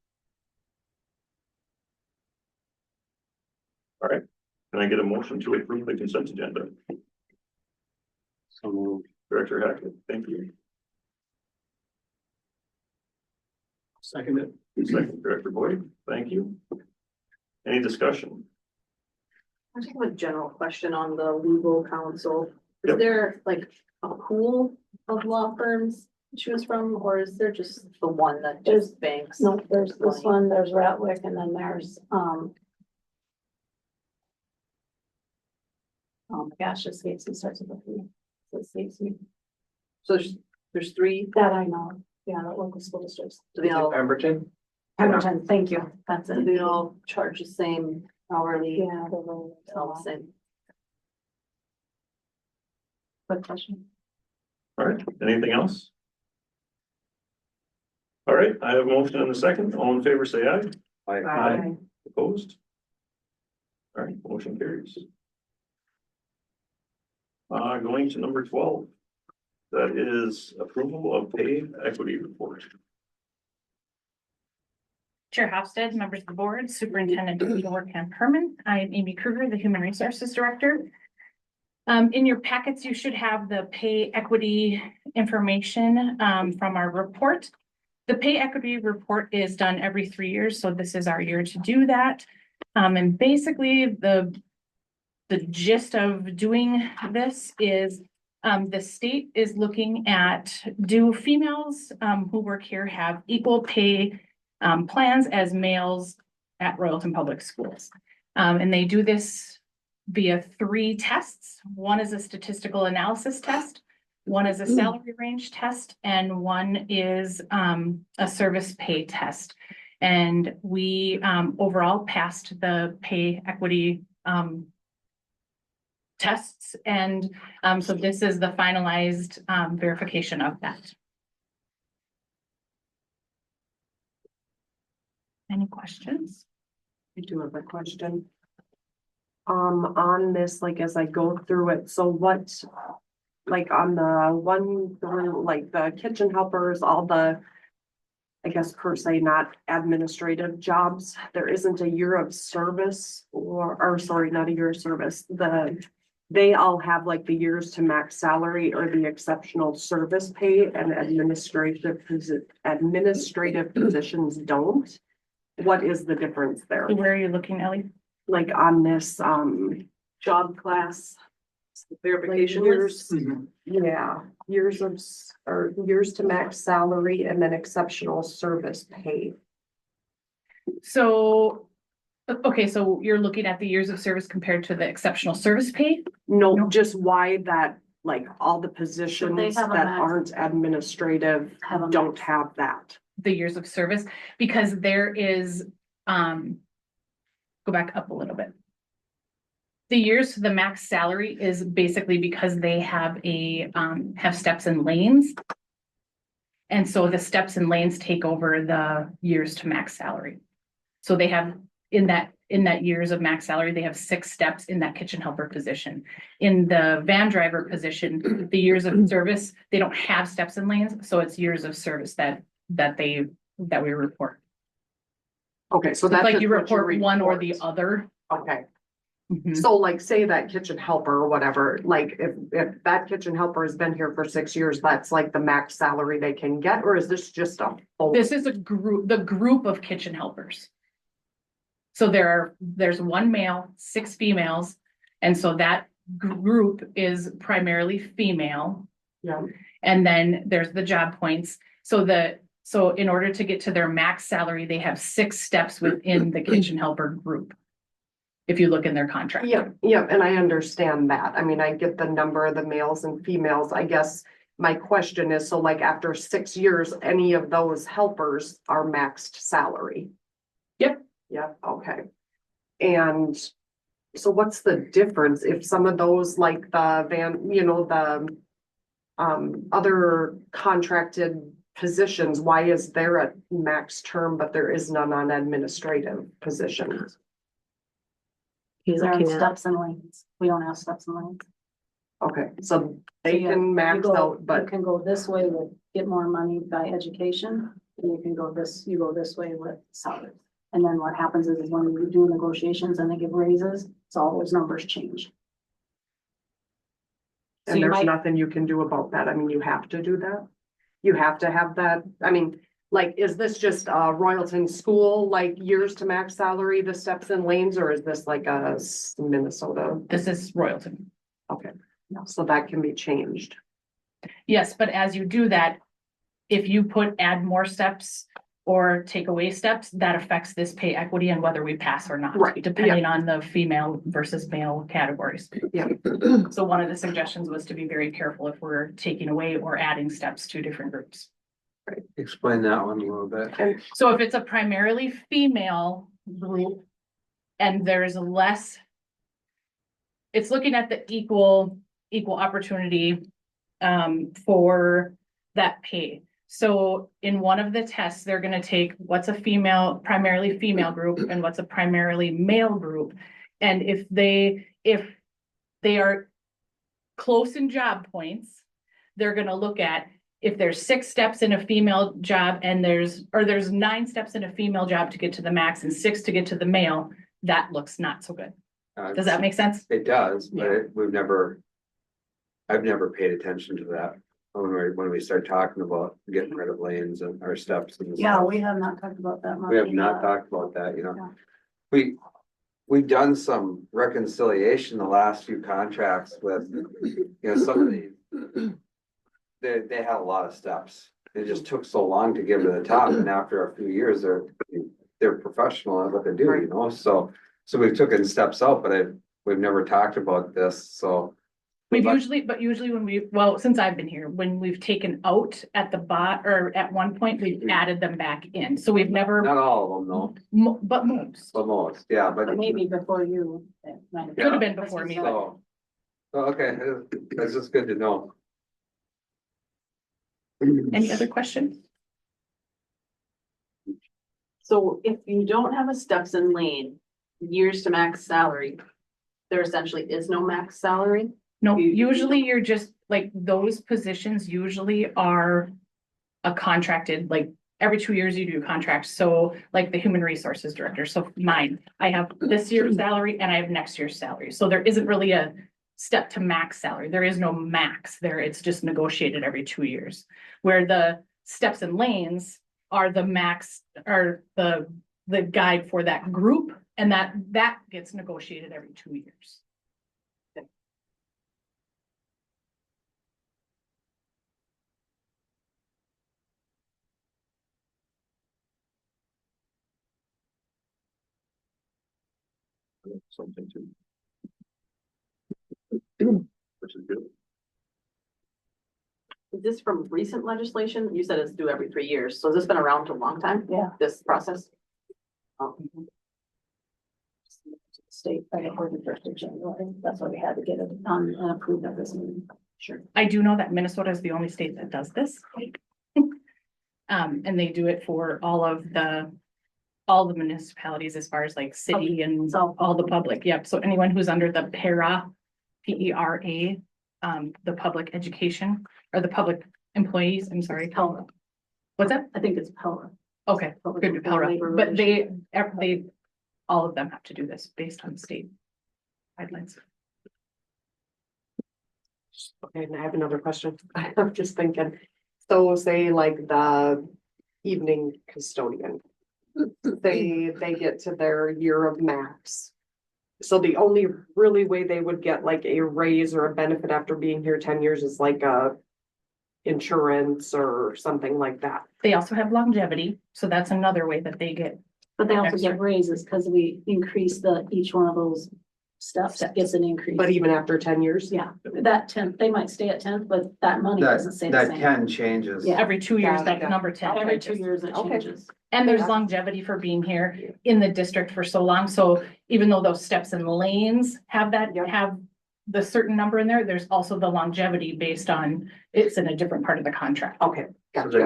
All right, can I get a motion to approve the consent agenda? So moved. Director Hackett, thank you. Second it. Second, Director Boyd, thank you. Any discussion? I just have a general question on the legal counsel. Is Yep. there like a pool of law firms to choose from, or is there just the one that just banks? No, there's this one, there's Ratwick, and then there's, oh my gosh, it's Stacy, starts with a P. It's Stacy, So there's three, that I know, yeah, the local school districts. do they all, Pemberton? Pemberton, thank you, that's do it. they all charge the same hourly? Yeah, they're really, All the same. good question. All right, anything else? All right, I have a motion and a second. All in favor, say aye. Aye. Opposed? All right, motion carries. Going to number 12. That is approval of pay equity report. Chair Hofstad, members of the board, Superintendent Peter Camp Herman. I am Amy Kruger, the Human Resources Director. In your packets, you should have the pay equity information from our report. The pay equity report is done every 3 years, so this is our year to do that. And basically, the gist of doing this is the state is looking at, do females who work here have equal pay plans as males at Royalton Public Schools? And they do this via 3 tests. One is a statistical analysis test. One is a salary range test and one is a service pay test. And we overall passed the pay equity tests. And so this is the finalized verification of that. Any questions? I do have a question. On this, like, as I go through it, so what, like, on the one through, like, the kitchen helpers, all the, I guess per se, not administrative jobs, there isn't a year of service or sorry, not a year of service, they all have like the years to max salary or the exceptional service pay and administrative positions don't. What is the difference there? Where are you looking, Ellie? Like on this, Job class like verification years, list. yeah, years of, or years to max salary and then exceptional service pay. So, okay, so you're looking at the years of service compared to the exceptional service pay? No, No. just why that, like, all the positions have a that max- aren't administrative Have a don't max. have that. The years of service, because there is, go back up a little bit. The years to the max salary is basically because they have have steps and lanes. And so the steps and lanes take over the years to max salary. So they have, in that years of max salary, they have 6 steps in that kitchen helper position. In the van driver position, the years of service, they don't have steps and lanes, so it's years of service that we report. Okay, so It's that's like just you what report one or the report. other. Okay, Mhm. so like say that kitchen helper or whatever, like if that kitchen helper has been here for 6 years, that's like the max salary they can get, or is this just a whole? This is the group of kitchen helpers. So there's 1 male, 6 females, and so that group is primarily female. Yeah. And then there's the job points. So in order to get to their max salary, they have 6 steps within the kitchen helper group. If you look in their contract. Yeah, and I understand that. I mean, I get the number of the males and females. I guess my question is, so like after 6 years, any of those helpers are maxed salary? Yep. Yep, okay. And so what's the difference if some of those like the van, the other contracted positions, why is there a max term, but there is none on administrative positions? They're in steps and lanes. We don't have steps and lanes. Okay, so they So, can You max go- out, You but can go this way with get more money by education, and you can go this way with salary. And then what happens is when we do negotiations and they give raises, so all those numbers change. So and you there's might, nothing you can do about that. I mean, you have to do that. You have to have that. I mean, like, is this just Royalton School, like years to max salary, the steps and lanes, or is this like a Minnesota? This is Royalton. Okay, so that can be changed. Yes, but as you do that, if you add more steps or take away steps, that affects this pay equity and whether we pass or not. Right, Depending on the female versus male categories. Yeah. So one of the suggestions was to be very careful if we're taking away or adding steps to different groups. Explain that one a little bit. So if it's a primarily female group and there's less, it's looking at the equal opportunity for that pay. So in one of the tests, they're gonna take what's a primarily female group and what's a primarily male group. And if they are close in job points, they're gonna look at if there's 6 steps in a female job and there's 9 steps in a female job to get to the max and 6 to get to the male, that looks not so good. Does that make sense? It does, but Yeah. I've never paid attention to that. When we start talking about getting rid of lanes and our steps and yeah, stuff. we have not talked about that much. We have not talked about that, Yeah. We've done some reconciliation the last few contracts with, some of these. They had a lot of steps. It just took so long to get to the top, and after a few years, they're professional at what they do, so we've taken steps out, but we've never talked about this, so. But usually when well, since I've been here, when we've taken out at the or at one point, we've added them back in. So we've never, Not all of them, though, but most. but most, yeah, but. But maybe before you. it might have Could have been. been before me. So, okay, that's just good to know. Any other questions? So if you don't have a steps in lane, years to max salary, there essentially is no max salary. No, usually you're just like, those positions usually are a contracted, like every 2 years you do contracts. So like the human resources director. So mine, I have this year's salary and I have next year's salary. So there isn't really a step to max salary. There is no max there. It's just negotiated every 2 years. Where the steps and lanes are the max, or the guide for that group, and that gets negotiated every 2 years. Something to. Which is good. Is this from recent legislation? You said it's due every 3 years. So has this been around for a long time? Yeah. This process? Oh, State by the board of jurisdiction, that's why we had to get it on and approved at this meeting. sure. I do know that Minnesota is the only state that does this. And they do it for all the municipalities as far as like city and So- all the public. Yep. So anyone who's under the PERA, the public education or the public employees, I'm sorry. Pella. What's that? I think it's Pella. Okay, Public good, PERA. Labor But they, all of them have to do this based on state guidelines. Okay, and I have another question. I'm just thinking, so say like the evening custodian. They get to their year of max. So the only really way they would get like a raise or a benefit after being here 10 years is like a insurance or something like that. They also have longevity, so that's another way that they get. But they also Extra. get raises because we increase each one of those steps gets an increase. But even after 10 years? Yeah, that 10th, they might stay at 10th, but that money doesn't stay the That same. 10 changes. Yeah. Every 2 years, Got it, that got it. number 10. Every 2 years it Okay. changes. And there's Yeah. longevity for being here in the district for so long. So even though those steps and lanes have Yep. have the certain number in there, there's also the longevity based on, it's in a different part of the contract. Okay. So Gotcha.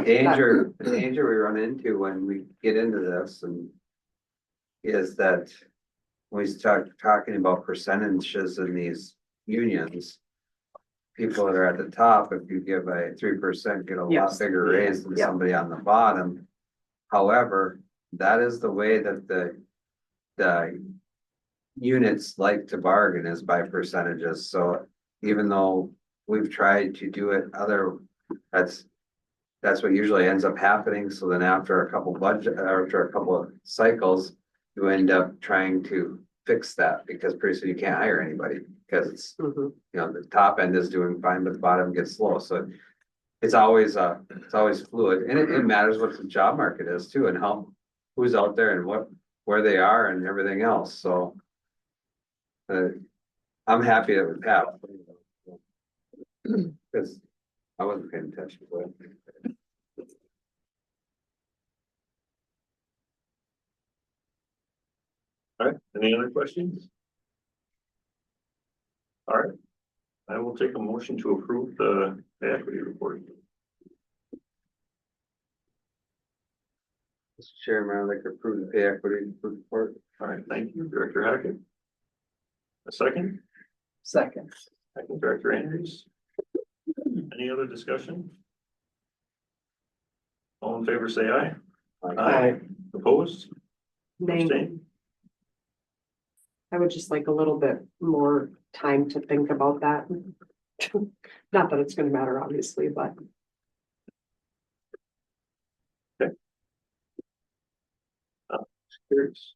the danger we run into when we get into this and is that when we start talking about percentages in these unions, people that are at the top, if you give a 3%, get a lot Yes. bigger raise than Yeah. somebody on the bottom. However, that is the way that the units like to bargain is by percentages. So even though we've tried to do it that's what usually ends up happening. So then after a couple of cycles, you end up trying to fix that because pretty soon you can't hire anybody because it's, Mhm. the top end is doing fine, but the bottom gets slow. So it's always fluid, and it matters what the job market is too, and who's out there and where they are and everything else. So I'm happy that we have. Because I wasn't paying attention to it. All right, any other questions? All right, I will take a motion to approve the equity report. Mr. Chairman, I'd like to approve the pay equity report. All right, thank you, Director Hackett. A second, Second. Director Andrews. Any other discussion? All in favor, say aye. Opposed? Nay. Abstain? I would just like a little bit more time to think about that. Not that it's gonna matter, obviously, but Curious.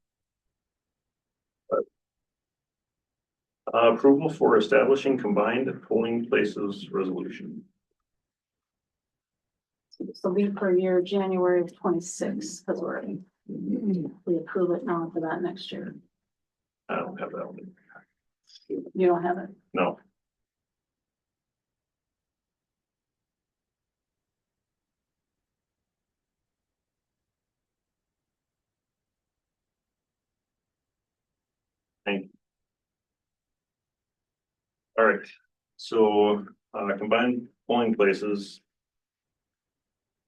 Approval for establishing combined polling places resolution. So we per year, January of 26, because we approve it now for that next year. I don't have that one. You don't have it. No. All right, so, combined polling places.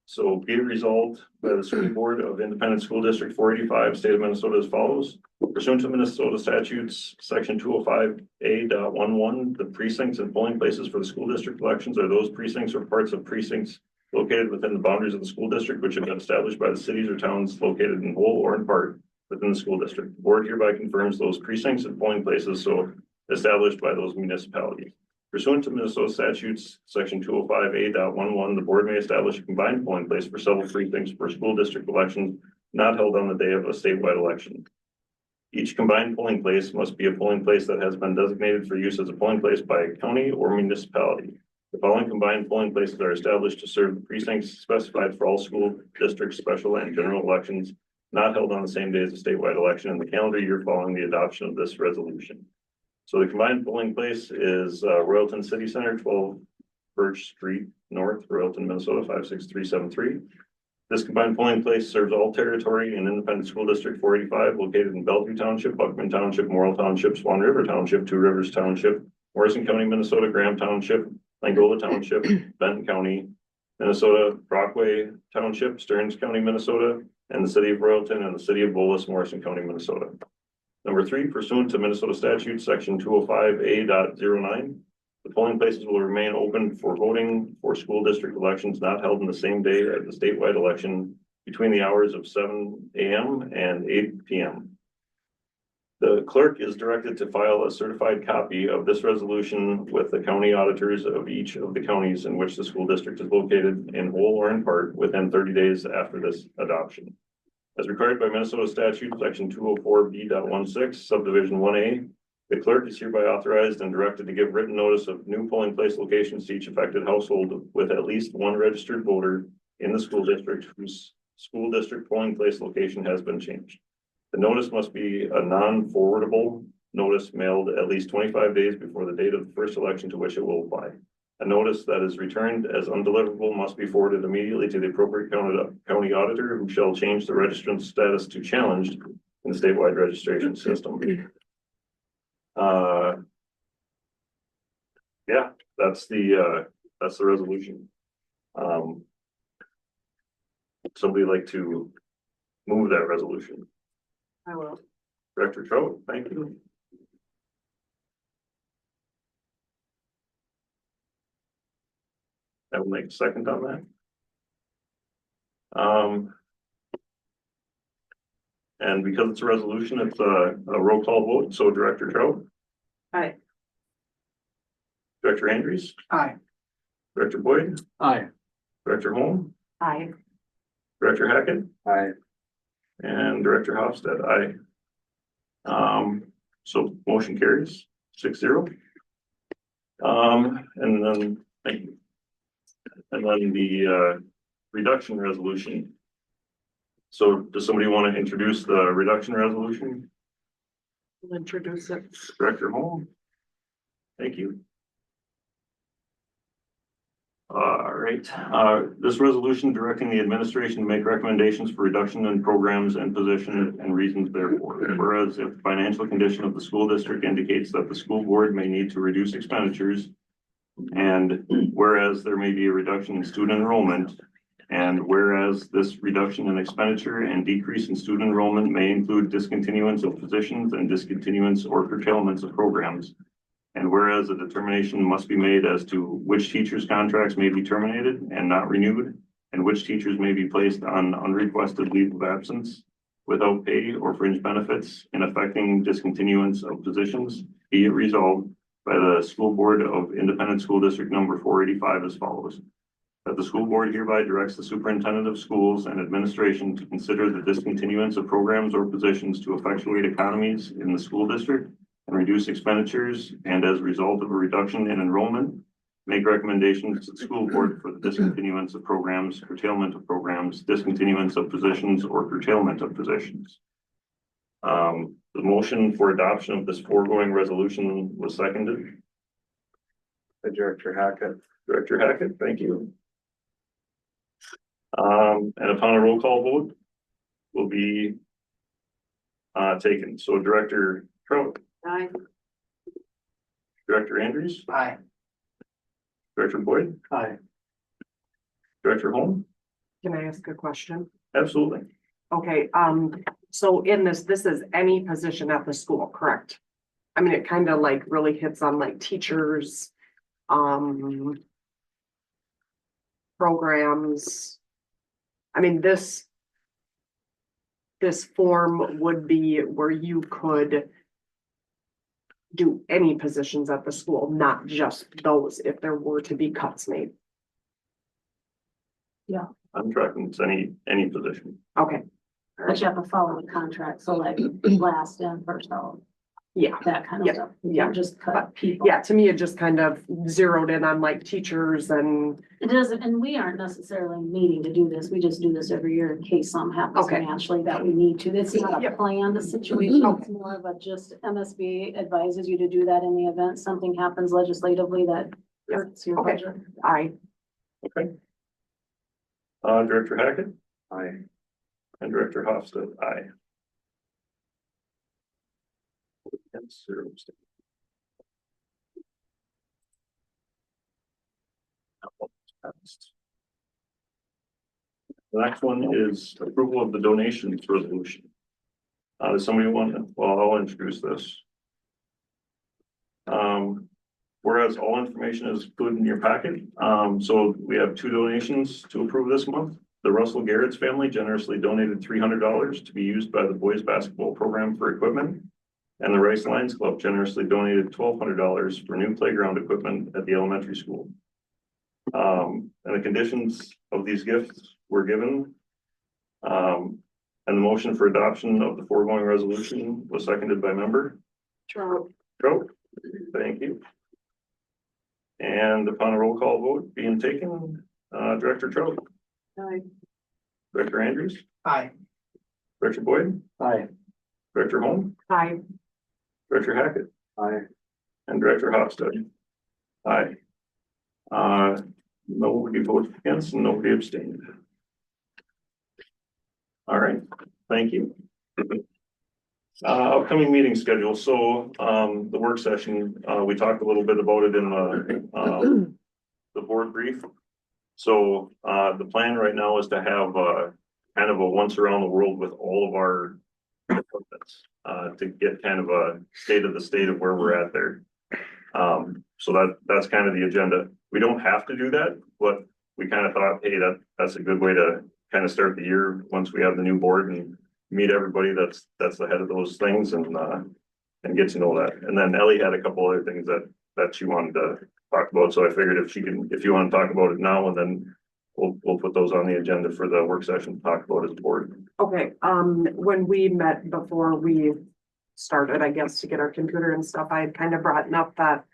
So be it resolved by the School Board of Independent School District 485, State of Minnesota as follows. Pursuant to Minnesota statutes, section 205A.11, the precincts and polling places for the school district elections are those precincts or parts of precincts located within the boundaries of the school district, which have been established by the cities or towns located in whole or in part within the school district. The board hereby confirms those precincts and polling places so established by those municipalities. Pursuant to Minnesota statutes, section 205A.11, the board may establish a combined polling place for several precincts for school district elections not held on the day of a statewide election. Each combined polling place must be a polling place that has been designated for use as a polling place by a county or municipality. The following combined polling places are established to serve the precincts specified for all school districts, special and general elections not held on the same day as a statewide election in the calendar year following the adoption of this resolution. So the combined polling place is Royalton City Center, 12 Birch Street North, Royalton, Minnesota, 56373. This combined polling place serves all territory in Independent School District 485, located in Bellevue Township, Buckman Township, Morrill Township, Swan River Township, Two Rivers Township, Morrison County, Minnesota, Graham Township, Langola Township, Benton County, Minnesota, Brockway Township, Stearns County, Minnesota, and the city of Royalton and the city of Bolus, Morrison County, Minnesota. Number 3, pursuant to Minnesota statute, section 205A.09, the polling places will remain open for voting for school district elections not held in the same day as the statewide election between the hours of 7 a.m. and 8 p.m. The clerk is directed to file a certified copy of this resolution with the county auditors of each of the counties in which the school district is located in whole or in part within 30 days after this adoption. As required by Minnesota statute, section 204B.16, subdivision 1A, the clerk is hereby authorized and directed to give written notice of new polling place locations to each affected household with at least one registered voter in the school district whose school district polling place location has been changed. The notice must be a non-forwardable notice mailed at least 25 days before the date of the first election to which it will apply. A notice that is returned as undeliverable must be forwarded immediately to the appropriate county auditor, who shall change the registrant's status to challenged in the statewide registration system. Yeah, that's the resolution. Somebody like to move that resolution? I will. Director Trout, thank you. I will make a second on that. And because it's a resolution, it's a roll call vote. So Director Trout. Aye. Director Andrews. Aye. Director Boyd. Aye. Director Holm. Aye. Director Hackett. Aye. And Director Hofstad, aye. So motion carries 6-0. And then, thank you. And then the reduction resolution. So does somebody want to introduce the reduction resolution? I'll introduce it. Director Holm. Thank you. All right, this resolution directing the administration to make recommendations for reduction in programs and positions and reasons therefore. Whereas if the financial condition of the school district indicates that the school board may need to reduce expenditures, and whereas there may be a reduction in student enrollment, and whereas this reduction in expenditure and decrease in student enrollment may include discontinuance of positions and discontinuance or curtailments of programs. And whereas a determination must be made as to which teachers' contracts may be terminated and not renewed, and which teachers may be placed on unrequested leave of absence without pay or fringe benefits in affecting discontinuance of positions, be it resolved by the School Board of Independent School District number 485 as follows. That the school board hereby directs the superintendent of schools and administration to consider the discontinuance of programs or positions to effectuate economies in the school district and reduce expenditures, and as a result of a reduction in enrollment, make recommendations to the school board for the discontinuance of programs, curtailment of programs, discontinuance of positions, or curtailment of positions. The motion for adoption of this foregoing resolution was seconded. By Director Hackett. Director Hackett, thank you. And upon a roll call vote will be taken. So Director Trout. Aye. Director Andrews, Aye. Director Boyd, Aye. Director Holm? Can I ask a question? Absolutely. Okay, so in this is any position at the school, correct? I mean, it kind of like really hits on like teachers, programs. I mean, this form would be where you could do any positions at the school, not just those, if there were to be cuts made. I'm tracking it's any position. Okay, But you have to follow the contract, so like last in, first out, yeah, that kind of Yeah, stuff. You yeah. can't just cut people. yeah, to me, it just kind of zeroed in on like teachers and, It doesn't, and we aren't necessarily needing to do this. We just do this every year in case something happens Okay. financially that we need to. It's not a Yep. planned situation. It's more of a just MSB advises you to do that in the event something happens legislatively that Yep. hurts your Okay. budget. Okay. Director Hackett? Aye. And Director Hofstad? Aye. Against, 0 abstain. Passed. The next one is approval of the donations resolution. Does somebody want to, well, I'll introduce this. Whereas all information is included in your packet, so we have 2 donations to approve this month. The Russell Garrett's family generously donated $300 to be used by the boys basketball program for equipment. And the Rice Lions Club generously donated $1,200 for new playground equipment at the elementary school. And the conditions of these gifts were given. And the motion for adoption of the foregoing resolution was seconded by member Trout. Thank you. And upon a roll call vote being taken, Director Trout. Aye. Director Andrews, Aye. Director Boyd, Aye. Director Holm, I, Director Hackett, Aye. and Director Hofstad. Aye. Nobody voted against and nobody abstained. All right, thank you. Upcoming meeting schedule. So, the work session, we talked a little bit about it in the board brief. So, the plan right now is to have, kind of a once around the world with all of our departments, to get kind of a state of where we're at there. So that's kind of the agenda. We don't have to do that, but we kind of thought, hey, that's a good way to kind of start the year once we have the new board and meet everybody that's the head of those things and get to know that. And then Ellie had a couple other things that she wanted to talk about. So I figured if you want to talk about it now, and then we'll put those on the agenda for the work session to talk about as a board. okay, when we met before we started, I guess, to get our computer and stuff, I had kind of brought up that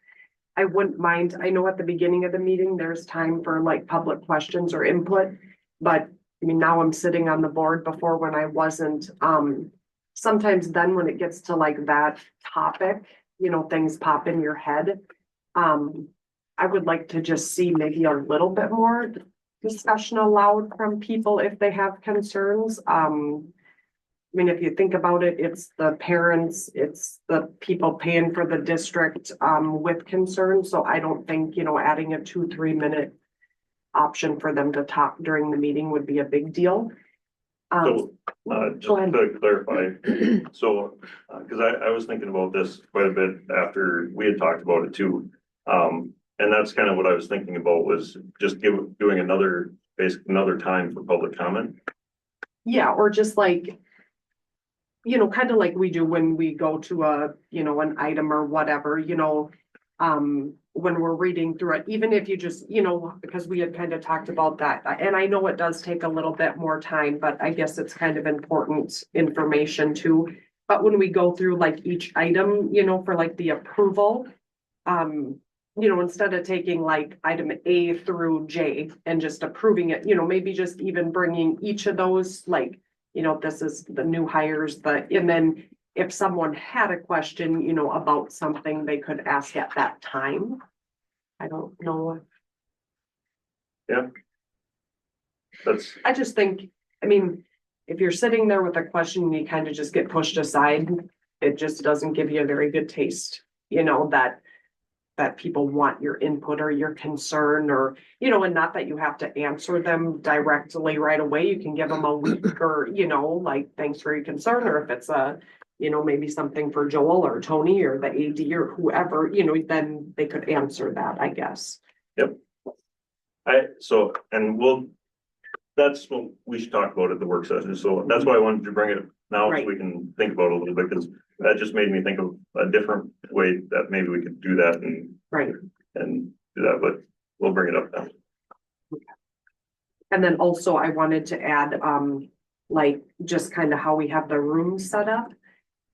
I wouldn't mind, I know at the beginning of the meeting, there's time for like public questions or input, but I mean, now I'm sitting on the board. Before when I wasn't, sometimes then when it gets to like that topic, things pop in your head. I would like to just see maybe a little bit more discussion allowed from people if they have concerns. I mean, if you think about it, it's the parents, it's the people paying for the district, with concerns. So I don't think, adding a 2-3 minute option for them to talk during the meeting would be a big deal. So, just go ahead. to clarify, so, cause I was thinking about this quite a bit after we had talked about it too. And that's kind of what I was thinking about was just doing another time for public comment. Yeah, or just like, kind of like we do when we go to an item or whatever, when we're reading through it, even if you just, because we had kind of talked about that. And I know it does take a little bit more time, but I guess it's kind of important information too. But when we go through like each item, for like the approval, instead of taking like item A through J and just approving it, maybe just even bringing each of those, like, this is the new hires, and then if someone had a question, about something they could ask at that time. I don't know. Yeah. I just think, I mean, if you're sitting there with a question and you kind of just get pushed aside, it just doesn't give you a very good taste, that that people want your input or your concern or, you know, and not that you have to answer them directly right away. You can give them a week or, you know, like, thanks for your concern, or if it's a, you know, maybe something for Joel or Tony or the AD or whoever, you know, then they could answer that, I guess. That's what we should talk about at the work session, so that's why I wanted to bring it up now, so we can think about it a little bit, because that just made me think of a different way that maybe we could do that Right. and do that, but we'll bring it up now. And then also I wanted to add, like, just kind of how we have the room set up.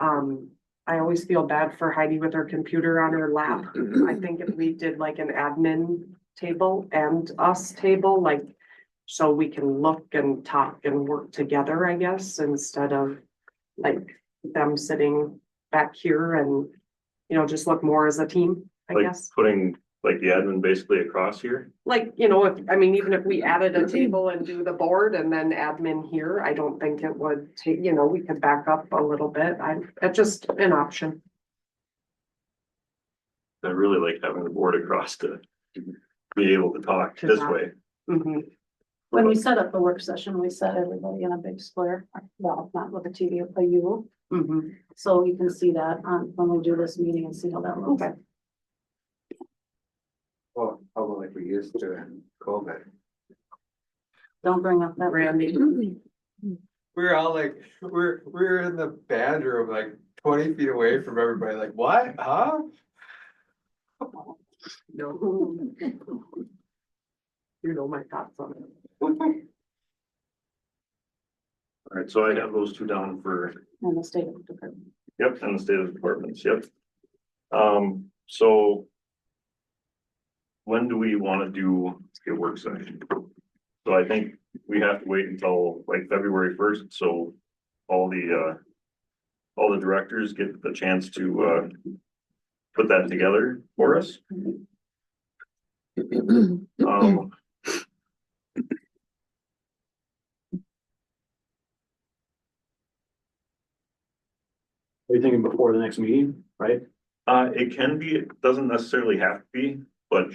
I always feel bad for Heidi with her computer on her lap. I think if we did like an admin table and us table, like, so we can look and talk and work together, I guess, instead of like them sitting back here and, you know, just look more as a team, I Like guess. putting like the admin basically across here. Like, you know, if, I mean, even if we added a table and do the board and then admin here, I don't think it would take, you know, we could back up a little bit. That's just an option. I really like having the board across to be able to talk To this talk. way. Mhm. When we set up the work session, we set everybody in a big square, well, not with a TV, a U. Mhm. So you can see that on, when we do this meeting and see how that looks. Okay. Well, probably like we used to in COVID. Don't bring up that. Randy. We're all like, we're in the band room, like 20 feet away from everybody, like, what, huh? No. You know my thoughts on it. All right, so I have those two down for, In the state of department. yep, and the state of departments, yep. So when do we want to do a work session? So I think we have to wait until like February 1st, so all the directors get the chance to put that together for us. Are you thinking before the next meeting, right? It can be, it doesn't necessarily have to be, but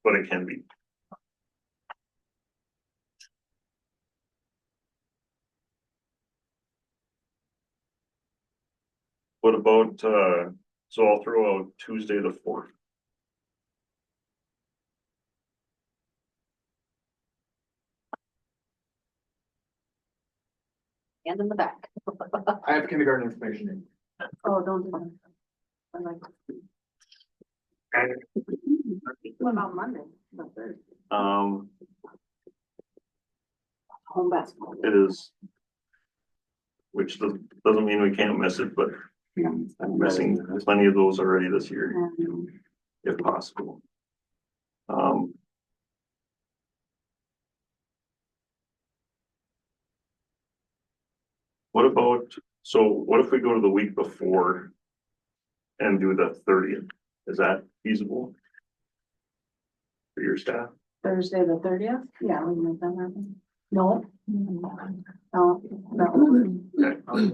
but it can be. What about, so I'll throw out Tuesday the 4th. And in the back. I have kindergarten information. Oh, don't do that. I like. What about Monday? The third? Um, Home basketball. it is. Which doesn't mean we can't miss it, but I'm missing plenty of those already this year, if possible. What about, so what if we go to the week before and do the 30th? Is that feasible for your staff? Thursday, the 30th? Yeah, we can make that happen. No? No, no. Okay.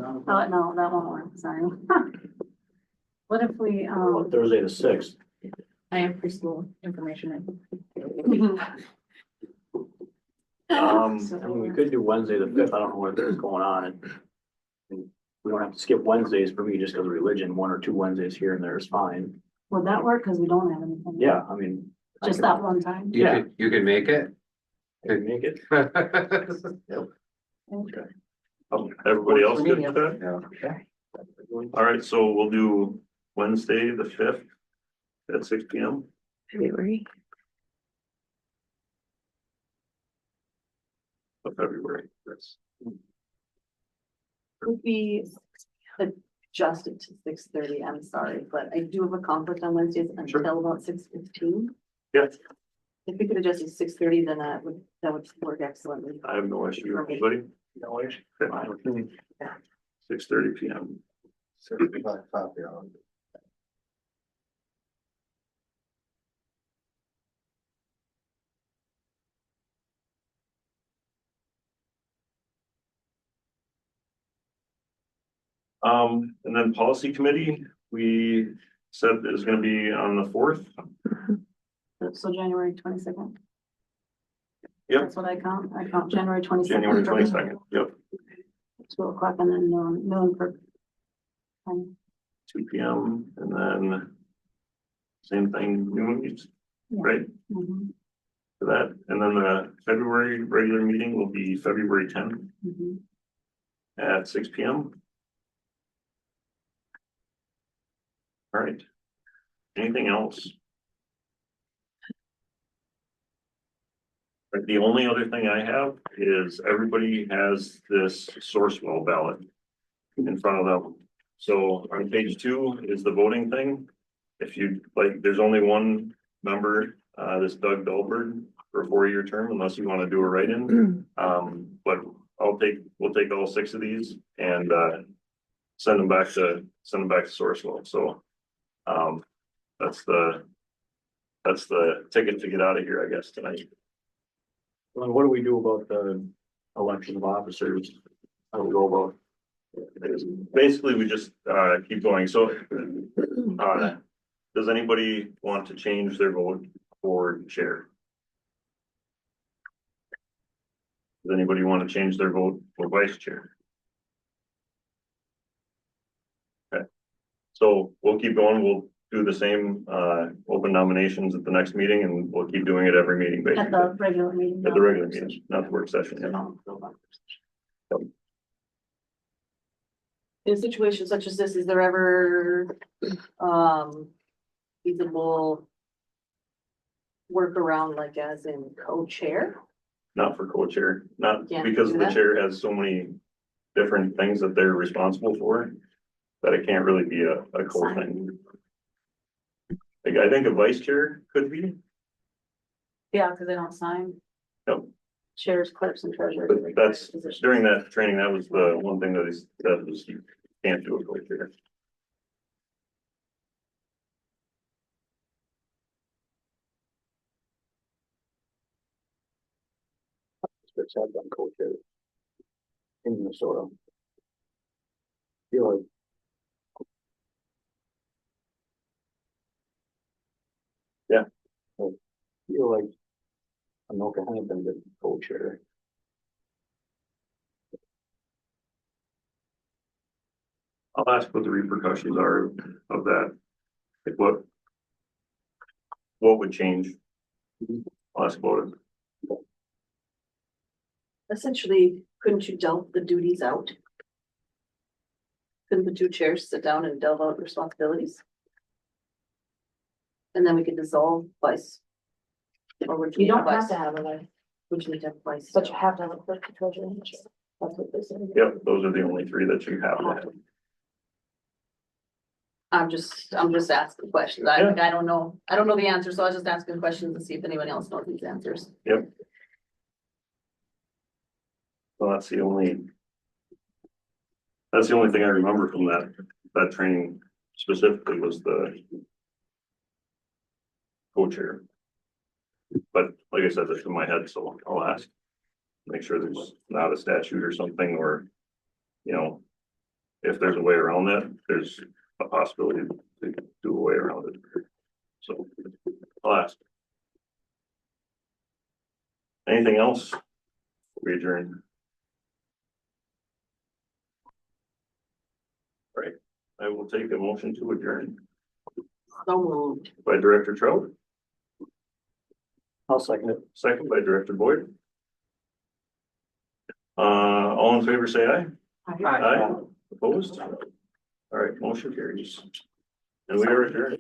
No, that won't work, sorry. What if we, Thursday the 6th. I have preschool information. I mean, we could do Wednesday the 5th. I don't know what there's going on. And we don't have to skip Wednesdays for me just because of religion. 1 or 2 Wednesdays here and there is fine. would that work? Cause we don't have anything. Yeah, I mean. I Just can- that one time. You can make it? I can make it. Everybody else good with that? Yeah. All right, so we'll do Wednesday, the 5th at 6 p.m. February. of February. That's Would be adjusted to 6:30, I'm sorry, but I do have a conflict on Wednesdays until about 6:15. Yeah. If we could adjust to 6:30, then that would work excellently. I have no issue with anybody. No issue. 6:30 p.m. Certified copy on. And then policy committee, we said is gonna be on the 4th. So January 22nd. Yep. That's what I count January 22nd. January 22nd, yep, 2 o'clock and then noon for. 2 p.m. and then same thing, noon, right, Mhm, for that. And then the February regular meeting will be February 10th mhm. at 6 p.m. All right. Anything else? But the only other thing I have is everybody has this Sourcewell ballot in front of them. So on page 2 is the voting thing. If you like, there's only one member, this Doug Dahlberg for a 4-year term, unless you want to do a write-in. But we'll take all 6 of these and send them back to Sourcewell. So that's the ticket to get out of here, I guess, tonight. Well, what do we do about the election of officers? How do we go about? Basically, we just keep going. So does anybody want to change their vote for chair? Does anybody want to change their vote for vice chair? Okay, so we'll keep going. We'll do the same open nominations at the next meeting, and we'll keep doing it every meeting, At basically. the regular meeting. At the regular meeting, not the work session. Yeah. In situations such as this, is there ever, feasible workaround, like as in co-chair? Not for co-chair, not Can't because do the that? chair has so many different things that they're responsible for, that it can't really be a co-thing. Like, I think a vice chair could be, Yeah, because they don't sign. Yep. Chairs, clerks and treasurers. but that's, during that training, that was the one thing that was, you can't do a co-chair. Districts have done co-chair in Minnesota. Feel like. Yeah. I feel like Anoka Hennepin did co-chair. I'll ask what the repercussions are of that. Like what would change? I'll ask about it. Essentially, couldn't you delve the duties out? Couldn't the 2 chairs sit down and delve out responsibilities? And then we could dissolve vice. Or would you? You don't need have vice? to have a vice, Would you need to have vice? but you have to have a clerk, treasurer, and chair. That's what they said. Yep, those are the only 3 that you have to have. I'm just asking questions. I don't know the answer, so I was just asking questions to see if anyone else knows these answers. Yep. Well, that's the only thing I remember from that training specifically was the co-chair. But like I said, that's in my head, so I'll ask. Make sure there's not a statute or something, or, you know, if there's a way around that, there's a possibility to do a way around it. So I'll ask. Anything else? We adjourn. Right, I will take a motion to adjourn So moved. by Director Trout, I'll second it. second by Director Boyd. All in favor, say aye. Aye. Opposed? All right, motion carries. And we are adjourned.